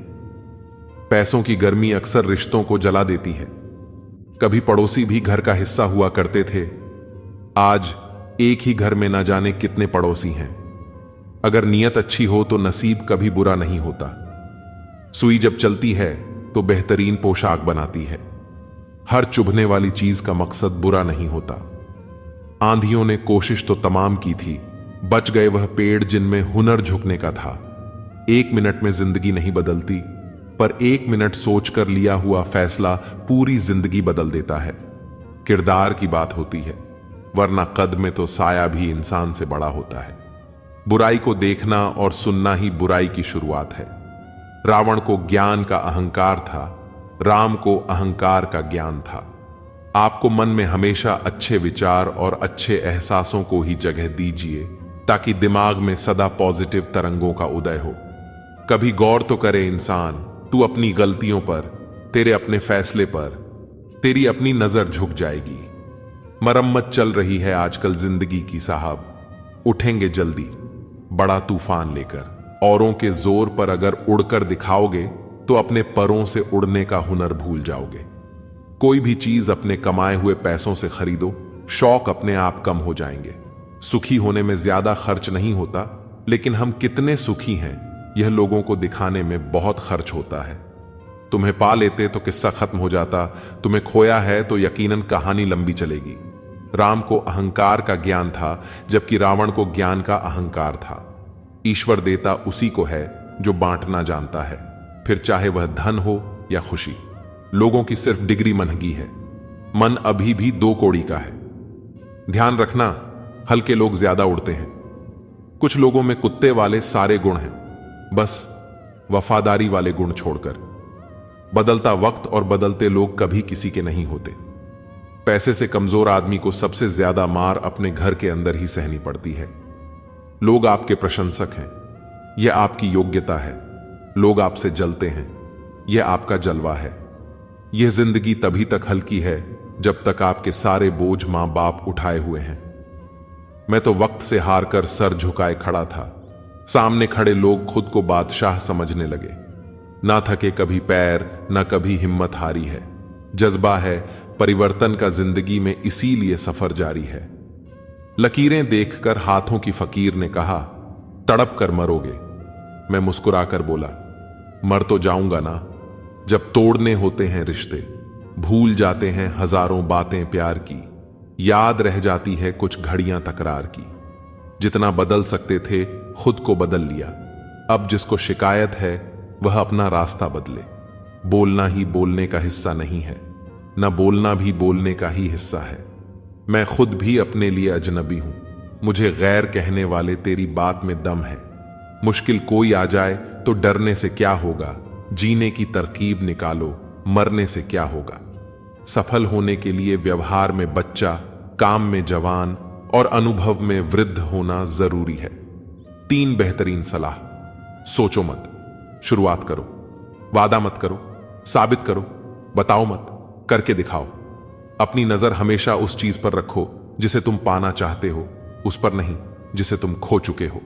पैसों की गर्मी अक्सर रिश्तों को जला देती है। कभी पड़ोसी भी घर का हिस्सा हुआ करते थे, आज एक ही घर में ना जाने कितने पड़ोसी हैं। अगर नीयत अच्छी हो तो नसीब कभी बुरा नहीं होता। सुई जब चलती है तो बेहतरीन पोशाक बनाती है। हर चुभने वाली चीज का मकसद बुरा नहीं होता। आंधियों ने कोशिश तो तमाम की थी, बच गए वह पेड़ जिनमें हुनर झुकने का था। 1 मिनट में जिंदगी नहीं बदलती, पर 1 मिनट सोचकर लिया हुआ फैसला पूरी जिंदगी बदल देता है। किरदार की बात होती है, वरना कद में तो साया भी इंसान से बड़ा होता है। बुराई को देखना और सुनना ही बुराई की शुरुआत है। रावण को ज्ञान का अहंकार था, राम को अहंकार का ज्ञान था। आपको मन में हमेशा अच्छे विचार और अच्छे एहसासों को ही जगह दीजिए, ताकि दिमाग में सदा पॉजिटिव तरंगों का उदय हो। कभी गौर तो करे इंसान, तू अपनी गलतियों पर, तेरे अपने फैसले पर, तेरी अपनी नजर झुक जाएगी। मरम्मत चल रही है आजकल जिंदगी की साहब, उठेंगे जल्दी बड़ा तूफान लेकर। औरों के जोर पर अगर उड़कर दिखाओगे तो अपने परों से उड़ने का हुनर भूल जाओगे। कोई भी चीज अपने कमाए हुए पैसों से खरीदो, शौक अपने आप कम हो जाएंगे। सुखी होने में ज्यादा खर्च नहीं होता, लेकिन हम कितने सुखी हैं यह लोगों को दिखाने में बहुत खर्च होता है। तुम्हें पा लेते तो किस्सा खत्म हो जाता, तुम्हें खोया है तो यकीनन कहानी लंबी चलेगी। राम को अहंकार का ज्ञान था, जबकि रावण को ज्ञान का अहंकार था। ईश्वर देता उसी को है जो बांटना जानता है, फिर चाहे वह धन हो या खुशी। लोगों की सिर्फ डिग्री महंगी है, मन अभी भी 2 कौड़ी का है। ध्यान रखना, हल्के लोग ज्यादा उड़ते हैं। कुछ लोगों में कुत्ते वाले सारे गुण हैं, बस वफादारी वाले गुण छोड़कर। बदलता वक्त और बदलते लोग कभी किसी के नहीं होते। पैसे से कमजोर आदमी को सबसे ज्यादा मार अपने घर के अंदर ही सहनी पड़ती है। लोग आपके प्रशंसक हैं, यह आपकी योग्यता है। लोग आपसे जलते हैं, यह आपका जलवा है। यह जिंदगी तभी तक हल्की है जब तक आपके सारे बोझ मां बाप उठाए हुए हैं। मैं तो वक्त से हार कर सर झुकाए खड़ा था। सामने खड़े लोग खुद को बादशाह समझने लगे। ना थके कभी पैर, ना कभी हिम्मत हारी है। जज्बा है परिवर्तन का जिंदगी में, इसीलिए सफर जारी है। लकीरें देखकर हाथों की फकीर ने कहा, तड़प कर मरोगे। मैं मुस्कुराकर बोला, मर तो जाऊंगा ना। जब तोड़ने होते हैं रिश्ते, भूल जाते हैं हजारों बातें प्यार की, याद रह जाती है कुछ घड़ियां तकरार की। जितना बदल सकते थे खुद को बदल लिया, अब जिसको शिकायत है वह अपना रास्ता बदले। बोलना ही बोलने का हिस्सा नहीं है, न बोलना भी बोलने का ही हिस्सा है। मैं खुद भी अपने लिए अजनबी हूं, मुझे गैर कहने वाले तेरी बात में दम है। मुश्किल कोई आ जाए तो डरने से क्या होगा, जीने की तरकीब निकालो, मरने से क्या होगा। सफल होने के लिए व्यवहार में बच्चा, काम में जवान और अनुभव में वृद्ध होना जरूरी है। 3 बेहतरीन सलाह। सोचो मत, शुरुआत करो। वादा मत करो, साबित करो। बताओ मत, करके दिखाओ। अपनी नजर हमेशा उस चीज पर रखो जिसे तुम पाना चाहते हो, उस पर नहीं जिसे तुम खो चुके हो।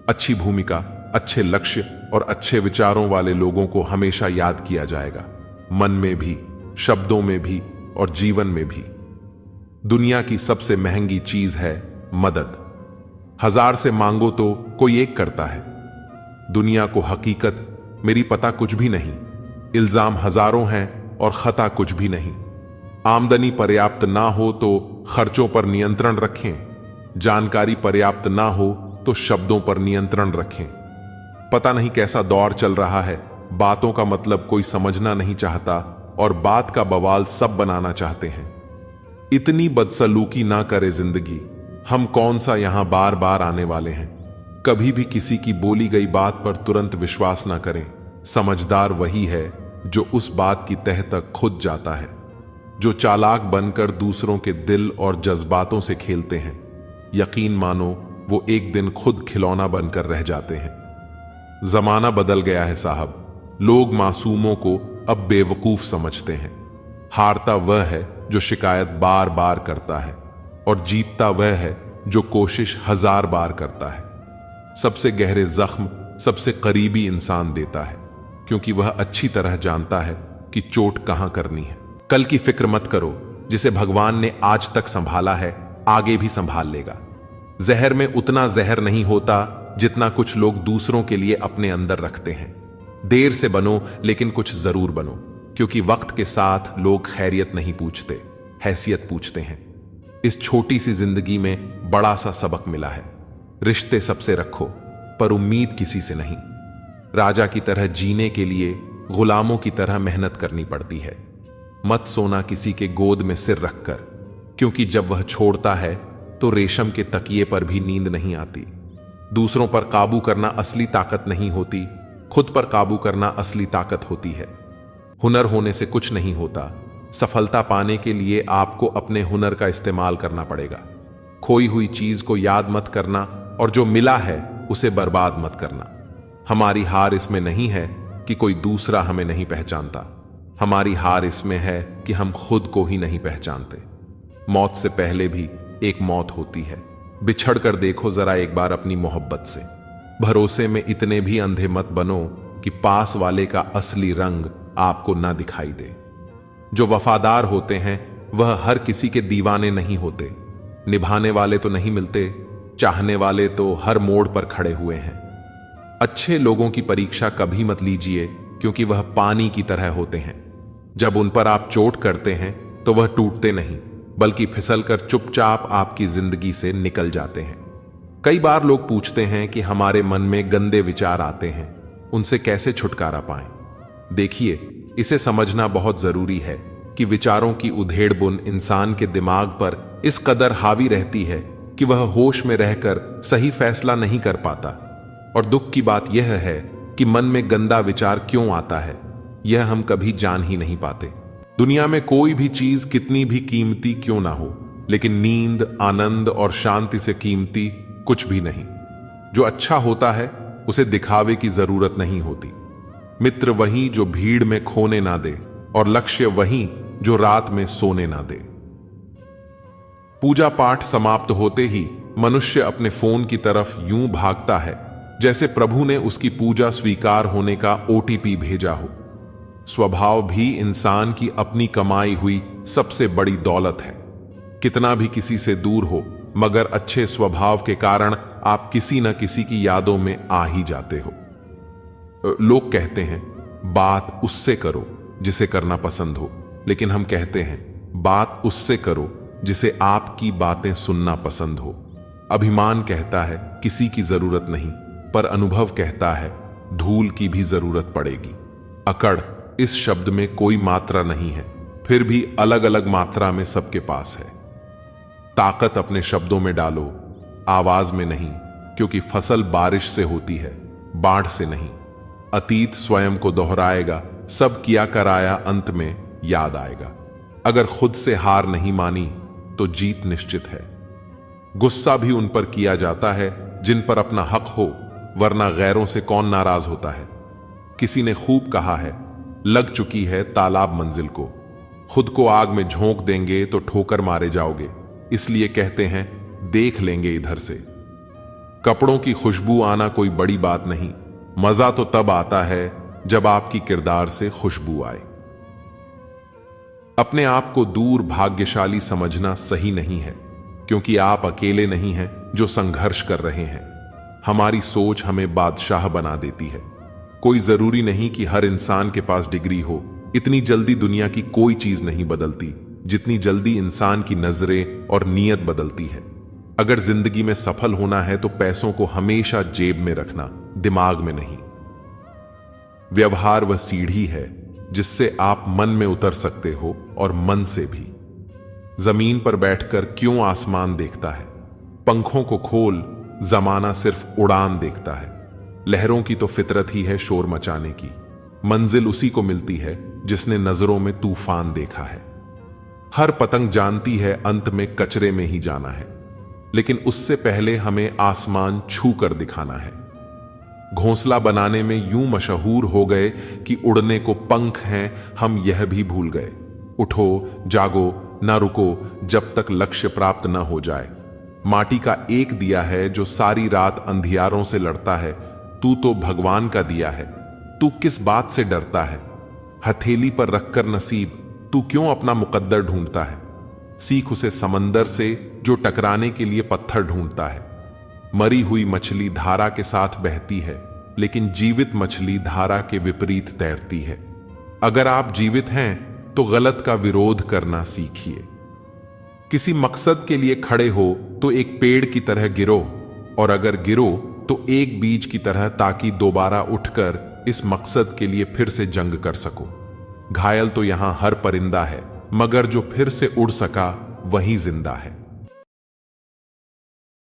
अच्छी भूमिका, अच्छे लक्ष्य और अच्छे विचारों वाले लोगों को हमेशा याद किया जाएगा, मन में भी, शब्दों में भी और जीवन में भी। दुनिया की सबसे महंगी चीज है मदद। 1000 से मांगो तो कोई एक करता है। दुनिया को हकीकत मेरी पता कुछ भी नहीं, इल्जाम हजारों हैं और खता कुछ भी नहीं। आमदनी पर्याप्त ना हो तो खर्चों पर नियंत्रण रखें, जानकारी पर्याप्त ना हो तो शब्दों पर नियंत्रण रखें। पता नहीं कैसा दौर चल रहा है, बातों का मतलब कोई समझना नहीं चाहता और बात का बवाल सब बनाना चाहते हैं। इतनी बदसलूकी ना करे जिंदगी, हम कौन सा यहां बार बार आने वाले हैं। कभी भी किसी की बोली गई बात पर तुरंत विश्वास ना करें। समझदार वही है जो उस बात की तह तक खुद जाता है, जो चालाक बनकर दूसरों के दिल और जज्बातों से खेलते हैं। यकीन मानो वो एक दिन खुद खिलौना बनकर रह जाते हैं। जमाना बदल गया है साहब, लोग मासूमों को अब बेवकूफ समझते हैं। हारता वह है जो शिकायत बार बार करता है और जीतता वह है जो कोशिश 1000 बार करता है। सबसे गहरे जख्म सबसे करीबी इंसान देता है, क्योंकि वह अच्छी तरह जानता है कि चोट कहां करनी है। कल की फिक्र मत करो, जिसे भगवान ने आज तक संभाला है आगे भी संभाल लेगा। जहर में उतना जहर नहीं होता जितना कुछ लोग दूसरों के लिए अपने अंदर रखते हैं। देर से बनो लेकिन कुछ जरूर बनो, क्योंकि वक्त के साथ लोग खैरियत नहीं पूछते, हैसियत पूछते हैं। इस छोटी सी जिंदगी में बड़ा सा सबक मिला है। रिश्ते सबसे रखो पर उम्मीद किसी से नहीं। राजा की तरह जीने के लिए गुलामों की तरह मेहनत करनी पड़ती है। मत सोना किसी के गोद में सिर रखकर, क्योंकि जब वह छोड़ता है तो रेशम के तकिए पर भी नींद नहीं आती। दूसरों पर काबू करना असली ताकत नहीं होती, खुद पर काबू करना असली ताकत होती है। हुनर होने से कुछ नहीं होता, सफलता पाने के लिए आपको अपने हुनर का इस्तेमाल करना पड़ेगा। खोई हुई चीज को याद मत करना और जो मिला है उसे बर्बाद मत करना। हमारी हार इसमें नहीं है कि कोई दूसरा हमें नहीं पहचानता, हमारी हार इसमें है कि हम खुद को ही नहीं पहचानते। मौत से पहले भी एक मौत होती है। बिछड़ कर देखो जरा एक बार अपनी मोहब्बत से। भरोसे में इतने भी अंधे मत बनो कि पास वाले का असली रंग आपको ना दिखाई दे। जो वफादार होते हैं वह हर किसी के दीवाने नहीं होते। निभाने वाले तो नहीं मिलते, चाहने वाले तो हर मोड़ पर खड़े हुए हैं। अच्छे लोगों की परीक्षा कभी मत लीजिए, क्योंकि वह पानी की तरह होते हैं। जब उन पर आप चोट करते हैं तो वह टूटते नहीं, बल्कि फिसलकर चुपचाप आपकी जिंदगी से निकल जाते हैं। कई बार लोग पूछते हैं कि हमारे मन में गंदे विचार आते हैं, उनसे कैसे छुटकारा पाएं। देखिए, इसे समझना बहुत जरूरी है कि विचारों की उधेड़ बुन इंसान के दिमाग पर इस कदर हावी रहती है कि वह होश में रहकर सही फैसला नहीं कर पाता। और दुख की बात यह है कि मन में गंदा विचार क्यों आता है, यह हम कभी जान ही नहीं पाते। दुनिया में कोई भी चीज कितनी भी कीमती क्यों ना हो, लेकिन नींद, आनंद और शांति से कीमती कुछ भी नहीं। जो अच्छा होता है उसे दिखावे की जरूरत नहीं होती। मित्र वही जो भीड़ में खोने ना दे, और लक्ष्य वही जो रात में सोने ना दे। पूजा पाठ समाप्त होते ही मनुष्य अपने फोन की तरफ यूं भागता है जैसे प्रभु ने उसकी पूजा स्वीकार होने का OTP भेजा हो। स्वभाव भी इंसान की अपनी कमाई हुई सबसे बड़ी दौलत है। कितना भी किसी से दूर हो, मगर अच्छे स्वभाव के कारण आप किसी न किसी की यादों में आ ही जाते हो। लोग कहते हैं बात उससे करो जिसे करना पसंद हो, लेकिन हम कहते हैं बात उससे करो जिसे आपकी बातें सुनना पसंद हो। अभिमान कहता है किसी की जरूरत नहीं, पर अनुभव कहता है धूल की भी जरूरत पड़ेगी। अकड़ इस शब्द में कोई मात्रा नहीं है, फिर भी अलग अलग मात्रा में सबके पास है। ताकत अपने शब्दों में डालो, आवाज में नहीं, क्योंकि फसल बारिश से होती है, बाढ़ से नहीं। अतीत स्वयं को दोहराएगा, सब किया कराया अंत में याद आएगा। अगर खुद से हार नहीं मानी तो जीत निश्चित है। गुस्सा भी उन पर किया जाता है जिन पर अपना हक हो, वरना गैरों से कौन नाराज होता है। किसी ने खूब कहा है लग चुकी है तालाब मंजिल को, खुद को आग में झोंक देंगे तो ठोकर मारे जाओगे, इसलिए कहते हैं देख लेंगे इधर से। कपड़ों की खुशबू आना कोई बड़ी बात नहीं, मजा तो तब आता है जब आपकी किरदार से खुशबू आए। अपने आप को दूर भाग्यशाली समझना सही नहीं है, क्योंकि आप अकेले नहीं हैं जो संघर्ष कर रहे हैं। हमारी सोच हमें बादशाह बना देती है। कोई जरूरी नहीं कि हर इंसान के पास डिग्री हो। इतनी जल्दी दुनिया की कोई चीज नहीं बदलती जितनी जल्दी इंसान की नजरें और नीयत बदलती है। अगर जिंदगी में सफल होना है तो पैसों को हमेशा जेब में रखना, दिमाग में नहीं। व्यवहार वह सीढ़ी है जिससे आप मन में उतर सकते हो और मन से भी। जमीन पर बैठकर क्यों आसमान देखता है? पंखों को खोल, जमाना सिर्फ उड़ान देखता है। लहरों की तो फितरत ही है शोर मचाने की। मंजिल उसी को मिलती है जिसने नजरों में तूफान देखा है। हर पतंग जानती है अंत में कचरे में ही जाना है, लेकिन उससे पहले हमें आसमान छू कर दिखाना है। घोंसला बनाने में यूं मशहूर हो गए कि उड़ने को पंख हैं हम यह भी भूल गए। उठो, जागो, ना रुको जब तक लक्ष्य प्राप्त न हो जाए। माटी का एक दिया है जो सारी रात अंधियारों से लड़ता है। तू तो भगवान का दिया है, तू किस बात से डरता है? हथेली पर रखकर नसीब तू क्यों अपना मुकद्दर ढूंढता है? सीख उसे समंदर से जो टकराने के लिए पत्थर ढूंढता है। मरी हुई मछली धारा के साथ बहती है, लेकिन जीवित मछली धारा के विपरीत तैरती है। अगर आप जीवित हैं तो गलत का विरोध करना सीखिए। किसी मकसद के लिए खड़े हो तो एक पेड़ की तरह गिरो, और अगर गिरो तो एक बीज की तरह, ताकि दोबारा उठकर इस मकसद के लिए फिर से जंग कर सको। घायल तो यहां हर परिंदा है, मगर जो फिर से उड़ सका वही जिंदा है।